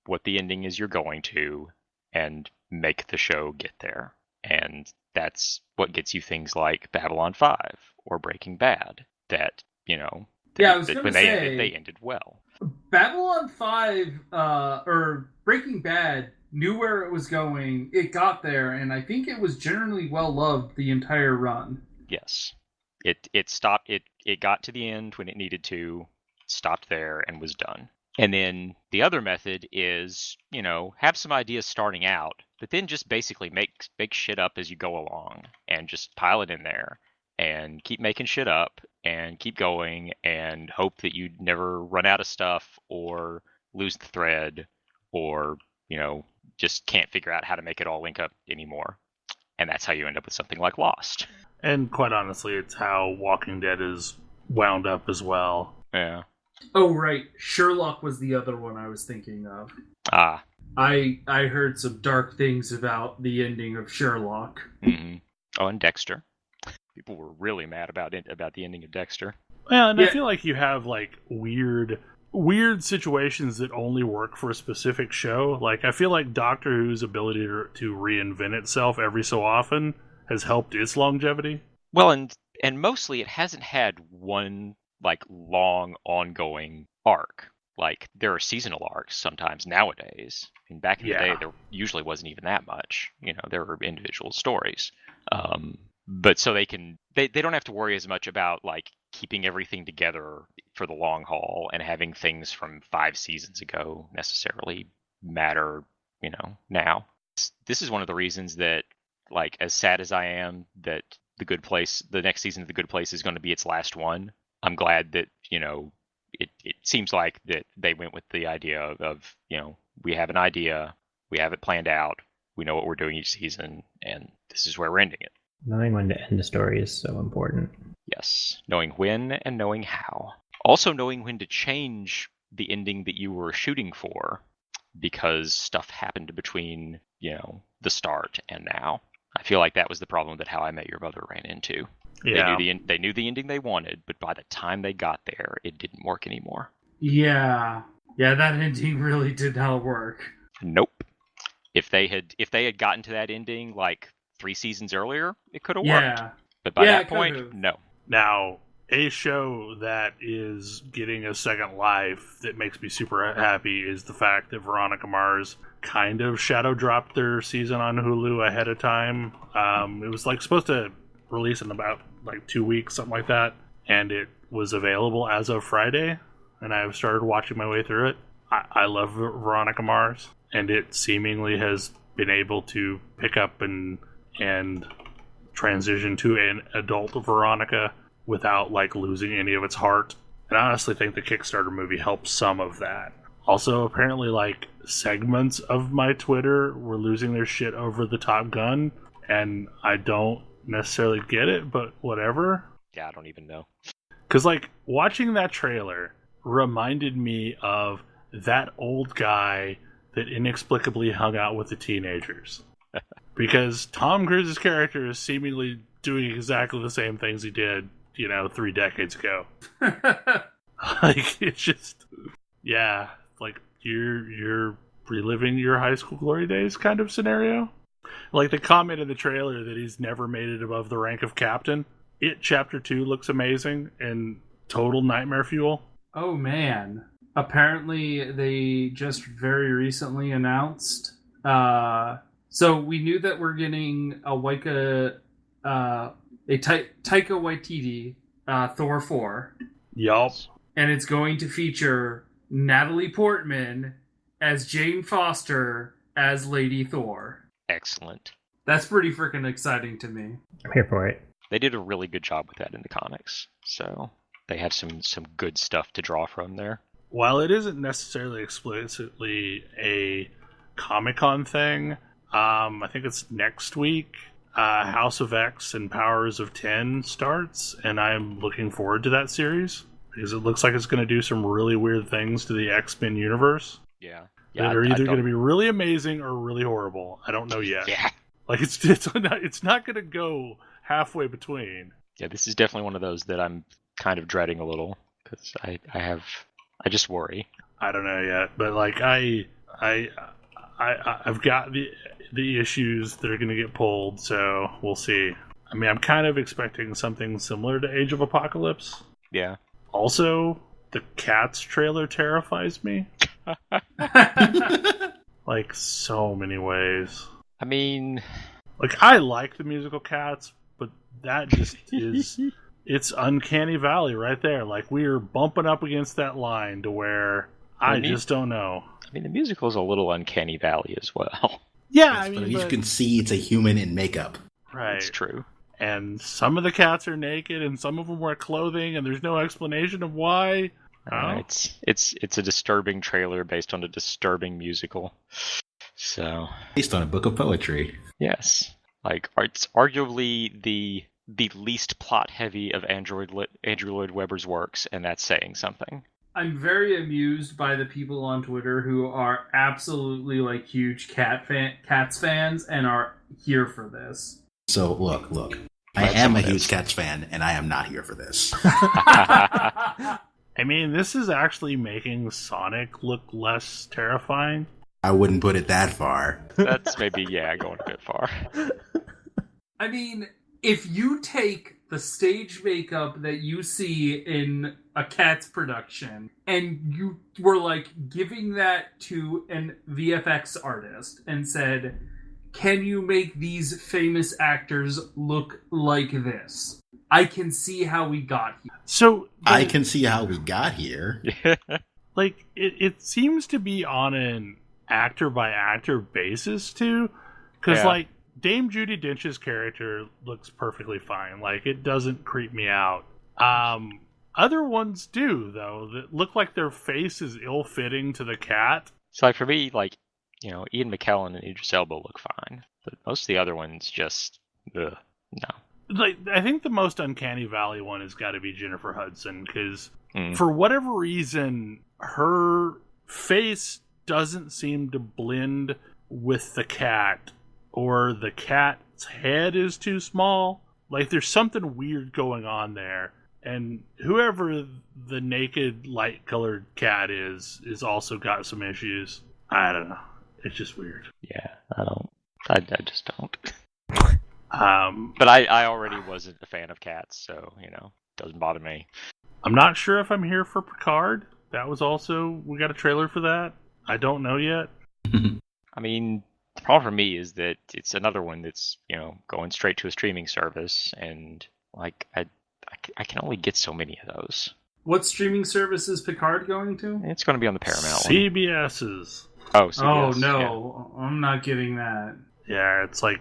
what the ending is you're going to and make the show get there. And that's what gets you things like Babylon 5 or Breaking Bad that, I was going when to say, they ended well. Babylon 5 or Breaking Bad knew where it was going. It got there, and I think it was generally well loved the entire run. Yes. It stopped. It got to the end when it needed to, stopped there, and was done. And then the other method is, have some ideas starting out, but then just basically make shit up as you go along and just pile it in there and keep making shit up and keep going and hope that you never run out of stuff or lose the thread or, just can't figure out how to make it all link up anymore. And that's how you end up with something like Lost. And quite honestly, it's how Walking Dead is wound up as well. Yeah. Oh, right. Sherlock was the other one I was thinking of. Ah. I heard some dark things about the ending of Sherlock. Mm-hmm. Oh, and Dexter. People were really mad about the ending of Dexter. Well, and I feel like you have like weird situations that only work for a specific show. Like I feel like Doctor Who's ability to reinvent itself every so often has helped its longevity. Well, and mostly it hasn't had one like long ongoing arc. Like there are seasonal arcs sometimes nowadays. And back in the day, there usually wasn't even that much. There were individual stories. But so they don't have to worry as much about like keeping everything together for the long haul and having things from 5 seasons ago necessarily matter, now. This is one of the reasons that, like, as sad as I am that the next season of The Good Place is going to be its last one, I'm glad that, it seems like that they went with the idea of, we have an idea, we have it planned out, we know what we're doing each season, and this is where we're ending it. Knowing when to end a story is so important. Yes, knowing when and knowing how. Also knowing when to change the ending that you were shooting for because stuff happened between, the start and now. I feel like that was the problem that How I Met Your Mother ran into. Yeah. They knew the ending they wanted, but by the time they got there, it didn't work anymore. Yeah, that ending really did not work. Nope. If they had gotten to that ending like 3 seasons earlier, it could have worked. Yeah. But by that point, no. Now, a show that is getting a second life that makes me super happy is the fact that Veronica Mars kind of shadow dropped their season on Hulu ahead of time. It was like supposed to release in about like 2 weeks, something like that, and it was available as of Friday, and I started watching my way through it. I love Veronica Mars, and it seemingly has been able to pick up and transition to an adult Veronica without like losing any of its heart. And I honestly think the Kickstarter movie helped some of that. Also, apparently, like, segments of my Twitter were losing their shit over the Top Gun, and I don't necessarily get it, but whatever. Yeah, I don't even know. Because, like, watching that trailer reminded me of that old guy that inexplicably hung out with the teenagers. Because Tom Cruise's character is seemingly doing exactly the same things he did, 3 decades ago. Like, it's just... Yeah, like, you're reliving your high school glory days kind of scenario. Like, the comment in the trailer that he's never made it above the rank of captain. It Chapter 2 looks amazing and total nightmare fuel. Oh, man. Apparently, they just very recently announced... So we knew that we're getting a Taika Waititi Thor 4. Yup. And it's going to feature Natalie Portman as Jane Foster as Lady Thor. Excellent. That's pretty freaking exciting to me. I'm here for it. They did a really good job with that in the comics, so they have some good stuff to draw from there. While it isn't necessarily explicitly a Comic-Con thing, I think it's next week. House of X and Powers of 10 starts, and I'm looking forward to that series because it looks like it's going to do some really weird things to the X-Men universe. Yeah. That are either going to be really amazing or really horrible. I don't know yet. Yeah. Like it's not going to go halfway between. Yeah, this is definitely one of those that I'm kind of dreading a little because I just worry. I don't know yet, but like I I've got the issues that are going to get pulled, so we'll see. I mean, I'm kind of expecting something similar to Age of Apocalypse. Yeah. Also, the Cats trailer terrifies me. Like, so many ways. I mean... Like, I like the musical Cats, but that just is... It's Uncanny Valley right there. Like, we are bumping up against that line to where I just don't know. I mean, the musical is a little Uncanny Valley as well. Yeah, Yes, but you can see it's a human in makeup. Right. That's true. And some of the cats are naked, and some of them wear clothing, and there's no explanation of why. It's a disturbing trailer based on a disturbing musical. So Based on a book of poetry. yes, like it's arguably the least plot heavy of Andrew Lloyd Webber's works, and that's saying something. I'm very amused by the people on Twitter who are absolutely like huge Cats fans and are here for this. So look. I am a huge Cats fan, and I am not here for this. I mean, this is actually making Sonic look less terrifying. I wouldn't put it that far. That's maybe, going a bit far. I mean, if you take the stage makeup that you see in a Cats production and you were like giving that to an VFX artist and said, can you make these famous actors look like this? I can see how we got here. So I can see how we got here. like, it seems to be on an actor-by-actor basis, too. Because, like, Dame Judi Dench's character looks perfectly fine. Like, it doesn't creep me out. Other ones do, though, that look like their face is ill-fitting to the cat. So, like, for me, like, Ian McKellen and Idris Elba look fine, but most of the other ones just, no. Like, I think the most Uncanny Valley one has got to be Jennifer Hudson, because for whatever reason, her face doesn't seem to blend with the cat, or the cat's head is too small. Like, there's something weird going on there. And whoever the naked, light-colored cat is also got some issues. I don't know. It's just weird. Yeah, I just don't. But I already wasn't a fan of cats, so, doesn't bother me. I'm not sure if I'm here for Picard. That was also, we got a trailer for that. I don't know yet. I mean, the problem for me is that it's another one that's, going straight to a streaming service, and, like, I can only get so many of those. What streaming service is Picard going to? It's going to be on the Paramount one. CBS's. Oh, CBS. Oh, no. Yeah. I'm not getting that. Yeah, I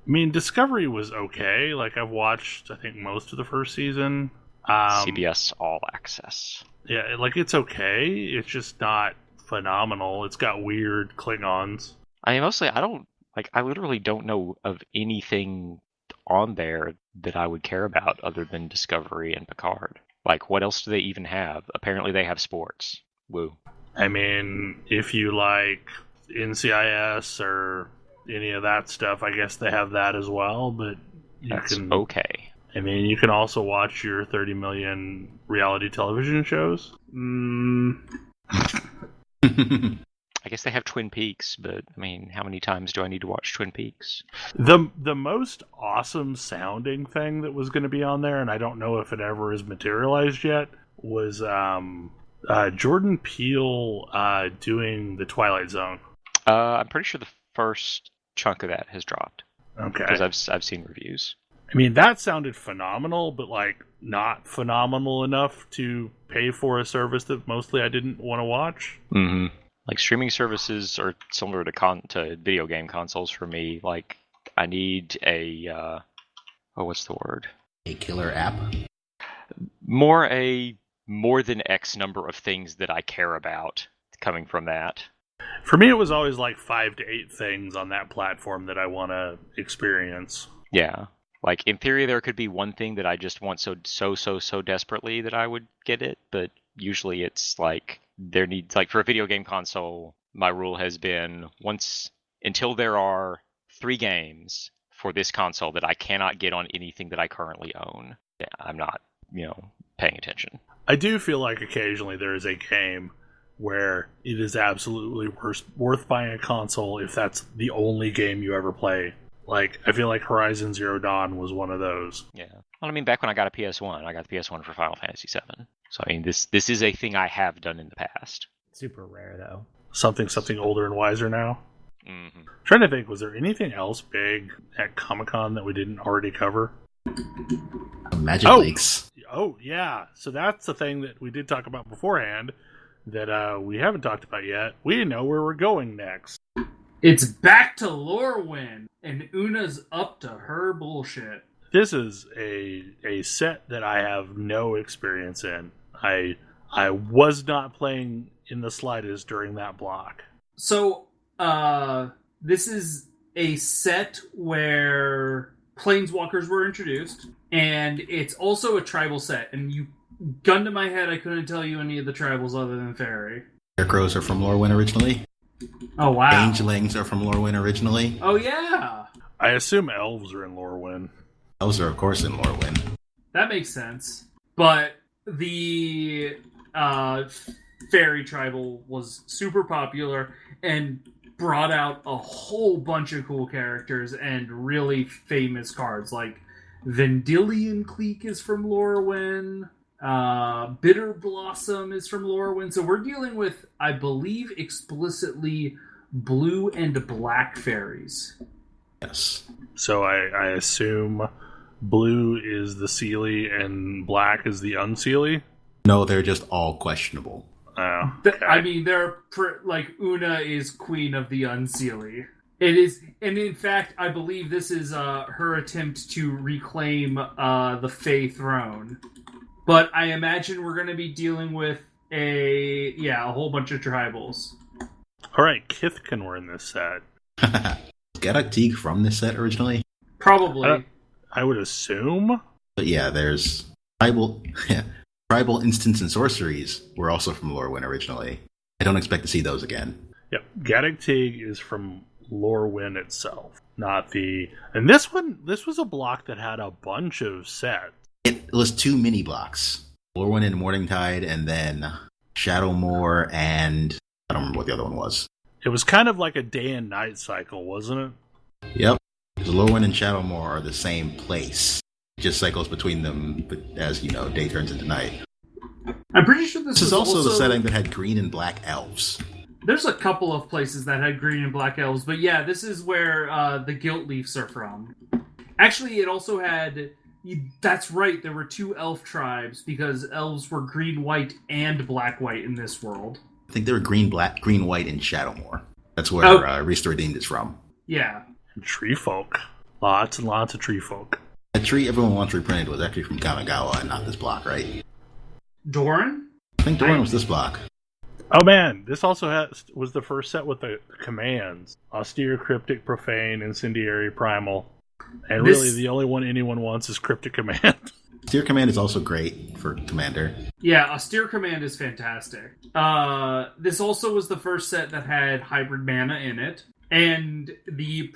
mean, Discovery was okay. Like, I've watched, I think, most of the first season. CBS All Access. Yeah, like, it's okay. It's just not phenomenal. It's got weird Klingons. I mean, mostly, I literally don't know of anything on there that I would care about other than Discovery and Picard. Like, what else do they even have? Apparently they have sports. Woo. I mean, if you like NCIS or any of that stuff, I guess they have that as well, but that's okay. I mean, you can also watch your 30 million reality television shows. I guess they have Twin Peaks, but, I mean, how many times do I need to watch Twin Peaks? The most awesome sounding thing that was going to be on there, and I don't know if it ever is materialized yet, was Jordan Peele doing The Twilight Zone. I'm pretty sure the first chunk of that has dropped. Okay. Because I've seen reviews. I mean, that sounded phenomenal, but, like, not phenomenal enough to pay for a service that mostly I didn't want to watch. Mm-hmm. Like, streaming services are similar to video game consoles for me. Like, I need a, what's the word? A killer app? More than X number of things that I care about coming from that. For me, it was always like 5 to 8 things on that platform that I want to experience. Yeah. Like, in theory, there could be one thing that I just want so desperately that I would get it, but usually it's like, for a video game console, my rule has been until there are 3 games for this console that I cannot get on anything that I currently own, I'm not, paying attention. I do feel like occasionally there is a game where it is absolutely worth buying a console if that's the only game you ever play. Like, I feel like Horizon Zero Dawn was one of those. Yeah. Well, I mean, back when I got a PS1, I got the PS1 for Final Fantasy VII. So, I mean, this is a thing I have done in the past. Super rare, though. Something older and wiser now. Mm-hmm. Trying to think, was there anything else big at Comic-Con that we didn't already cover? Magic Leaks. Oh, yeah. So that's the thing that we did talk about beforehand that we haven't talked about yet. We know where we're going next. It's back to Lorwyn, and Una's up to her bullshit. This is a set that I have no experience in. I was not playing in the slightest during that block. So, this is a set where planeswalkers were introduced, and it's also a tribal set. And you, gun to my head, I couldn't tell you any of the tribals other than Fairy. Scarecrows are from Lorwyn originally. Oh, wow. Changelings are from Lorwyn originally. Oh, yeah. I assume elves are in Lorwyn. Elves are, of course, in Lorwyn. That makes sense. But the Fairy tribal was super popular and brought out a whole bunch of cool characters and really famous cards. Like Vendilion Clique is from Lorwyn. Bitter Blossom is from Lorwyn. So we're dealing with, I believe, explicitly blue and black fairies. Yes. So I assume blue is the Seelie and black is the Unseelie? No, they're just all questionable. Oh, okay. I mean, they're like Una is queen of the Unseelie. It is, and in fact, I believe this is her attempt to reclaim the Fae throne. But I imagine we're going to be dealing with a whole bunch of tribals. All right, Kithkin were in this set. Got a Teague from this set originally? Probably. I would assume. But yeah, there's tribal instants and sorceries were also from Lorwyn originally. I don't expect to see those again. Yep, Gaddock Teague is from Lorwyn itself, not the. And this was a block that had a bunch of sets. It was 2 mini blocks. Lorwyn and Morningtide, and then Shadowmoor, and I don't remember what the other one was. It was kind of like a day and night cycle, wasn't it? Yep. Because Lorwyn and Shadowmoor are the same place. It just cycles between them, but as you know, day turns into night. I'm pretty sure This is also the setting that had green and black elves. There's a couple of places that had green and black elves, but yeah, this is where the Guilt Leafs are from. Actually, it also had... That's right, there were 2 elf tribes, because elves were green-white and black-white in this world. I think they were green-white in Shadowmoor. That's where Reese Redeemed is from. Yeah. And tree folk. Lots and lots of tree folk. That tree everyone wants reprinted was actually from Kamigawa and not this block, right? Doran? I think Doran was this block. Oh man, this also was the first set with the commands. Austere, Cryptic, Profane, Incendiary, Primal. And really, the only one anyone wants is Cryptic Command. Austere Command is also great for Commander. Yeah, Austere Command is fantastic. This also was the first set that had Hybrid Mana in it. And the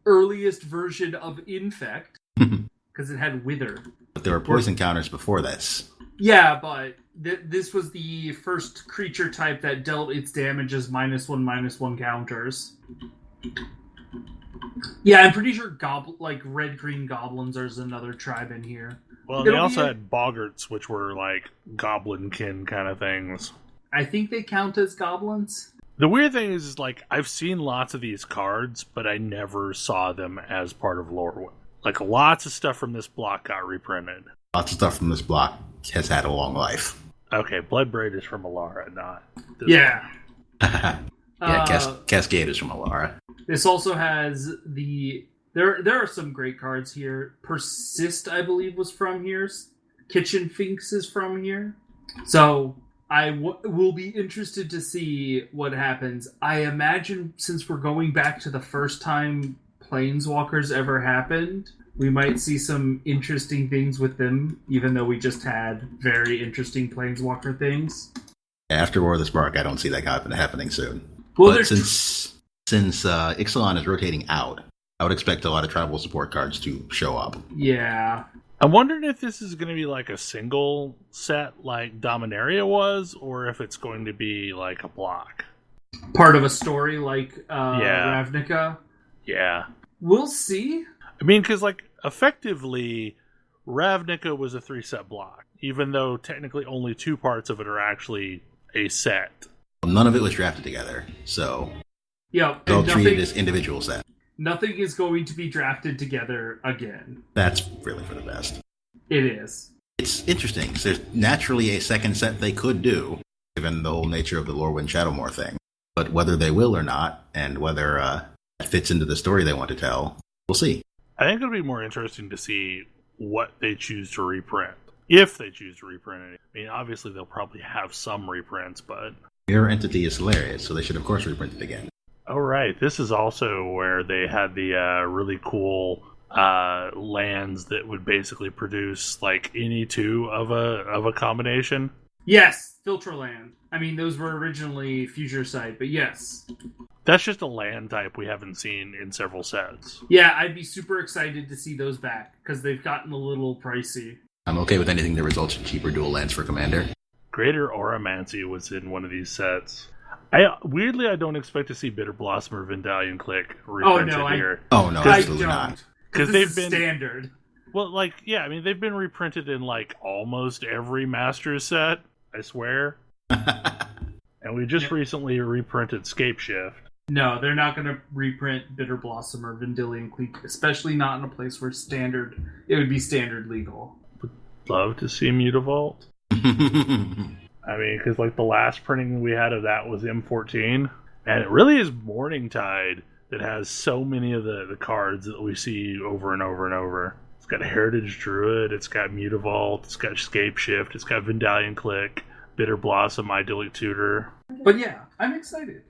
earliest version of Infect, because it had Wither. But there were poison counters before this. Yeah, but this was the first creature type that dealt its damage as -1/-1 counters. Yeah, I'm pretty sure red-green goblins is another tribe in here. Well, they also had boggarts, which were like goblinkin kind of things. I think they count as goblins. The weird thing is like, I've seen lots of these cards, but I never saw them as part of Lorwyn. Like, lots of stuff from this block got reprinted. Lots of stuff from this block has had a long life. Okay, Bloodbraid is from Alara, not this Yeah. Cascade is from Alara. This also has there are some great cards here. Persist, I believe, was from here. Kitchen Finks is from here. So I will be interested to see what happens. I imagine since we're going back to the first time Planeswalkers ever happened, we might see some interesting things with them, even though we just had very interesting Planeswalker things. After War of the Spark, I don't see that happening soon. Well, but since Ixalan is rotating out, I would expect a lot of tribal support cards to show up. Yeah. I'm wondering if this is going to be like a single set like Dominaria was, or if it's going to be like a block. Part of a story like Yeah. Ravnica. Yeah. We'll see. I mean, because like effectively, Ravnica was a 3-set block, even though technically only 2 parts of it are actually a set. None of it was drafted together, so Yeah, they'll and treat it as individual sets. nothing is going to be drafted together again. That's really for the best. It is. It's interesting. 'Cause there's naturally a second set they could do, given the whole nature of the Lorwyn Shadowmoor thing. But whether they will or not, and whether that fits into the story they want to tell, we'll see. I think it'll be more interesting to see what they choose to reprint. If they choose to reprint it. I mean, obviously they'll probably have some reprints, but... Mirror Entity is hilarious, so they should of course reprint it again. Oh, right. This is also where they had the really cool lands that would basically produce like any 2 of a combination. Yes, Filtraland. I mean, those were originally Future Sight, but yes. That's just a land type we haven't seen in several sets. Yeah, I'd be super excited to see those back, because they've gotten a little pricey. I'm okay with anything that results in cheaper dual lands for Commander. Greater Auramancy was in one of these sets. Weirdly, I don't expect to see Bitter Blossom or Vendalion Click reprinted here. Oh no, I absolutely don't. not. Because This they've is been standard. well, like yeah, I mean they've been reprinted in like almost every Masters set. I swear. And we just recently reprinted Scapeshift. No, they're not going to reprint Bitter Blossom or Vendilion Clique, especially not in a place where it would be standard legal. Love to see Mutavault. I mean, because like the last printing we had of that was M14, and it really is Morningtide that has so many of the cards that we see over and over and over. It's got Heritage Druid, it's got Mutavault, it's got Scapeshift, it's got Vendalion Click, Bitter Blossom, Idyllic Tutor. But yeah, I'm excited.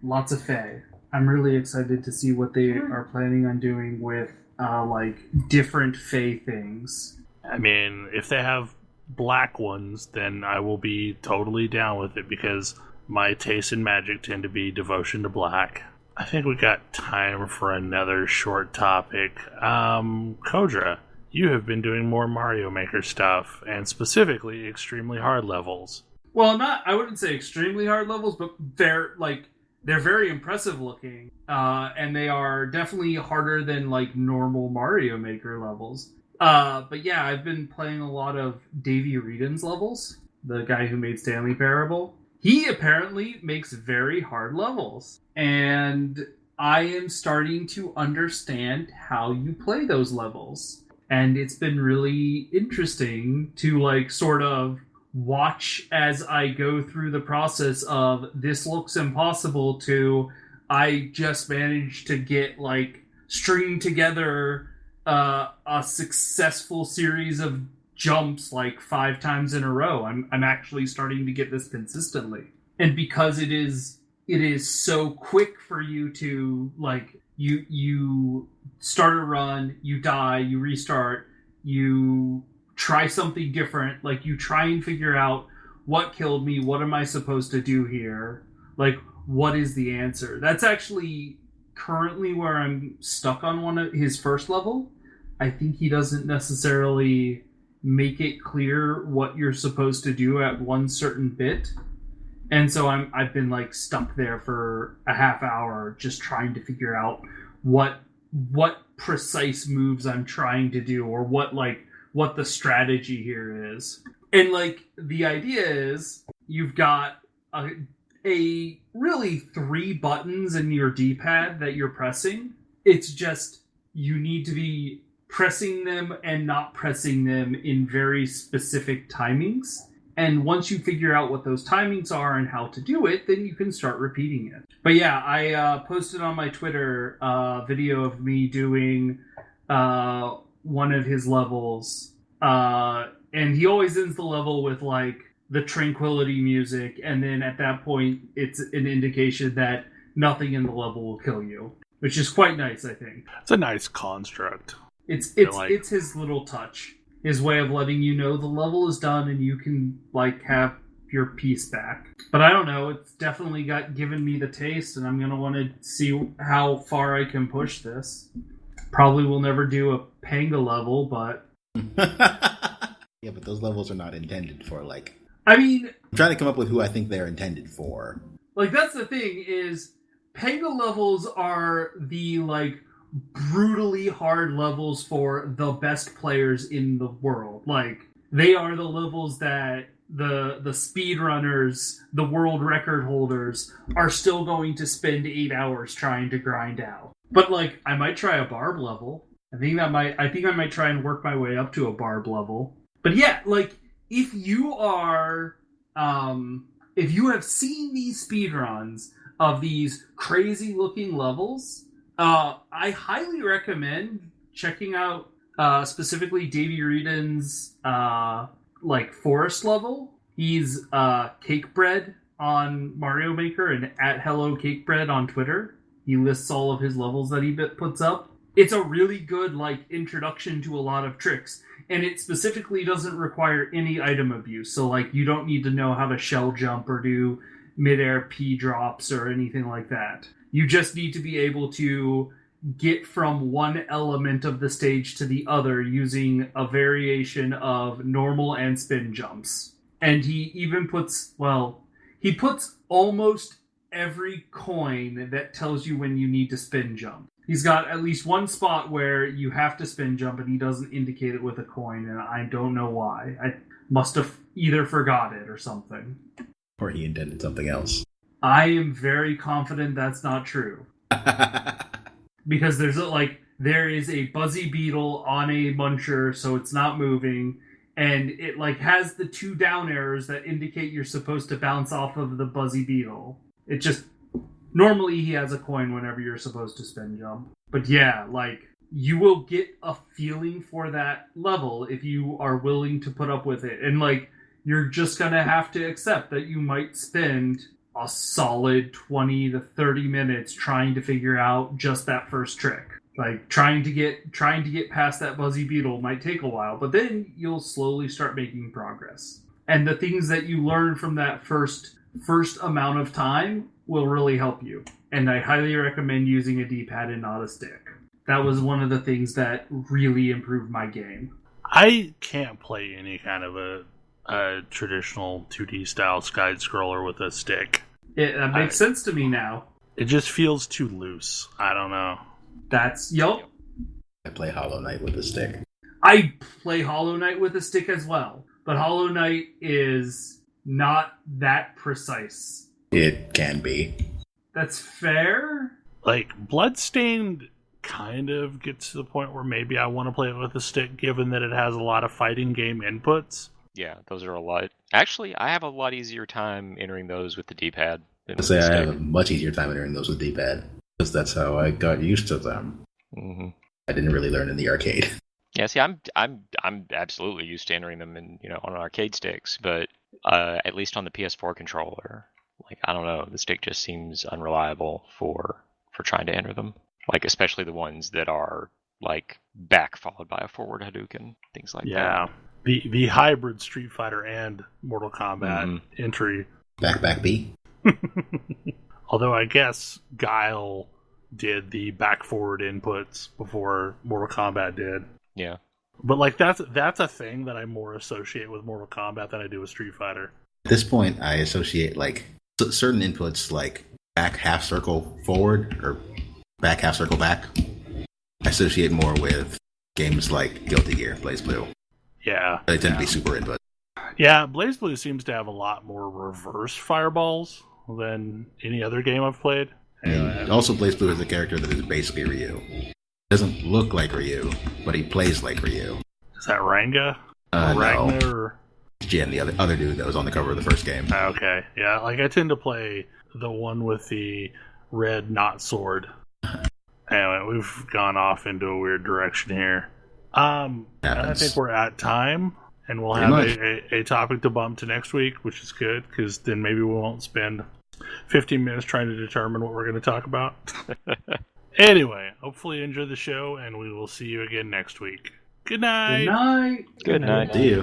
Lots of Fae. I'm really excited to see what they are planning on doing with like different Fae things. I mean, if they have black ones, then I will be totally down with it because my tastes in Magic tend to be devotion to black. I think we got time for another short topic. Kodra, you have been doing more Mario Maker stuff, and specifically extremely hard levels. Well, I wouldn't say extremely hard levels, but they're very impressive looking, and they are definitely harder than like normal Mario Maker levels. But yeah, I've been playing a lot of Davey Wreden's levels, the guy who made Stanley Parable. He apparently makes very hard levels, and I am starting to understand how you play those levels. And it's been really interesting to like sort of watch as I go through the process of this looks impossible to I just managed to get like string together a successful series of jumps like 5 times in a row. I'm actually starting to get this consistently. And because it is so quick for you to like you start a run, you die, you restart, you try something different, like you try and figure out what killed me, what am I supposed to do here? Like what is the answer? That's actually currently where I'm stuck on one of his first level. I think he doesn't necessarily make it clear what you're supposed to do at one certain bit. And so I've been like stuck there for a half hour just trying to figure out what precise moves I'm trying to do or what the strategy here is. And like the idea is you've got a really 3 buttons in your D-pad that you're pressing. It's just you need to be pressing them and not pressing them in very specific timings. And once you figure out what those timings are and how to do it, then you can start repeating it. But yeah, I posted on my Twitter a video of me doing one of his levels. And he always ends the level with like the tranquility music. And then at that point, it's an indication that nothing in the level will kill you, which is quite nice, I think. It's a nice construct. It's his little touch. His way of letting you know the level is done and you can like have your piece back. But I don't know, it's definitely given me the taste, and I'm gonna want to see how far I can push this. Probably will never do a Panga level, but Yeah, but those levels are not intended for, like... I mean... I'm trying to come up with who I think they're intended for. Like, that's the thing, is... Pega levels are the, like, brutally hard levels for the best players in the world. Like, they are the levels that the speedrunners, the world record holders, are still going to spend 8 hours trying to grind out. But, like, I might try a barb level. I think I might try and work my way up to a barb level. But yeah, like, if you are, if you have seen these speedruns of these crazy looking levels, I highly recommend checking out, specifically Davey Wreden's, like, forest level. He's, Cakebread on Mario Maker and at Hello Cakebread on Twitter. He lists all of his levels that he puts up. It's a really good, like, introduction to a lot of tricks. And it specifically doesn't require any item abuse. So, like, you don't need to know how to shell jump or do midair P drops or anything like that. You just need to be able to get from one element of the stage to the other using a variation of normal and spin jumps. And he even puts, he puts almost every coin that tells you when you need to spin jump. He's got at least one spot where you have to spin jump and he doesn't indicate it with a coin, and I don't know why. I must have either forgot it or something. Or he intended something else. I am very confident that's not true. Because there is a buzzy beetle on a muncher, so it's not moving, and it, like, has the 2 down arrows that indicate you're supposed to bounce off of the buzzy beetle. It just... Normally he has a coin whenever you're supposed to spin jump. But yeah, like, you will get a feeling for that level if you are willing to put up with it. And, like, you're just gonna have to accept that you might spend a solid 20 to 30 minutes trying to figure out just that first trick. Like, trying to get past that buzzy beetle might take a while, but then you'll slowly start making progress. And the things that you learn from that first amount of time will really help you. And I highly recommend using a D-pad and not a stick. That was one of the things that really improved my game. I can't play any kind of a traditional 2D style side scroller with a stick. That makes sense to me now. It just feels too loose. I don't know. Yup. I play Hollow Knight with a stick. I play Hollow Knight with a stick as well. But Hollow Knight is not that precise. It can be. That's fair. Like, Bloodstained kind of gets to the point where maybe I want to play it with a stick, given that it has a lot of fighting game inputs. Yeah, those are a lot. Actually, I have a lot easier time entering those with the D-pad. I say I have a much easier time entering those with D-pad, because that's how I got used to them. Mm-hmm. I didn't really learn in the arcade. Yeah, see, I'm absolutely used to entering them on arcade sticks, but at least on the PS4 controller, like, I don't know, the stick just seems unreliable for trying to enter them. Like, especially the ones that are, like, back followed by a forward Hadouken, things like that. Yeah, the hybrid Street Fighter and Mortal Kombat entry. Back B. Although I guess Guile did the back forward inputs before Mortal Kombat did. Yeah. But, like, that's a thing that I more associate with Mortal Kombat than I do with Street Fighter. At this point, I associate, like, certain inputs, like back half circle forward or back half circle back. I associate more with games like Guilty Gear, BlazBlue. Yeah. They tend to be super input. Yeah, BlazBlue seems to have a lot more reverse fireballs than any other game I've played. And also, BlazBlue is a character that is basically Ryu. Doesn't look like Ryu, but he plays like Ryu. Is that Ranga? No. Or... Jin, the other dude that was on the cover of the first game. Okay, yeah, like, I tend to play the one with the red not sword. Anyway, we've gone off into a weird direction here. And I think we're at time, and we'll have a topic to bump to next week, which is good, because then maybe we won't spend 15 minutes trying to determine what we're going to talk about. Anyway, hopefully you enjoy the show, and we will see you again next week. Good night. Good night. Good night. See you.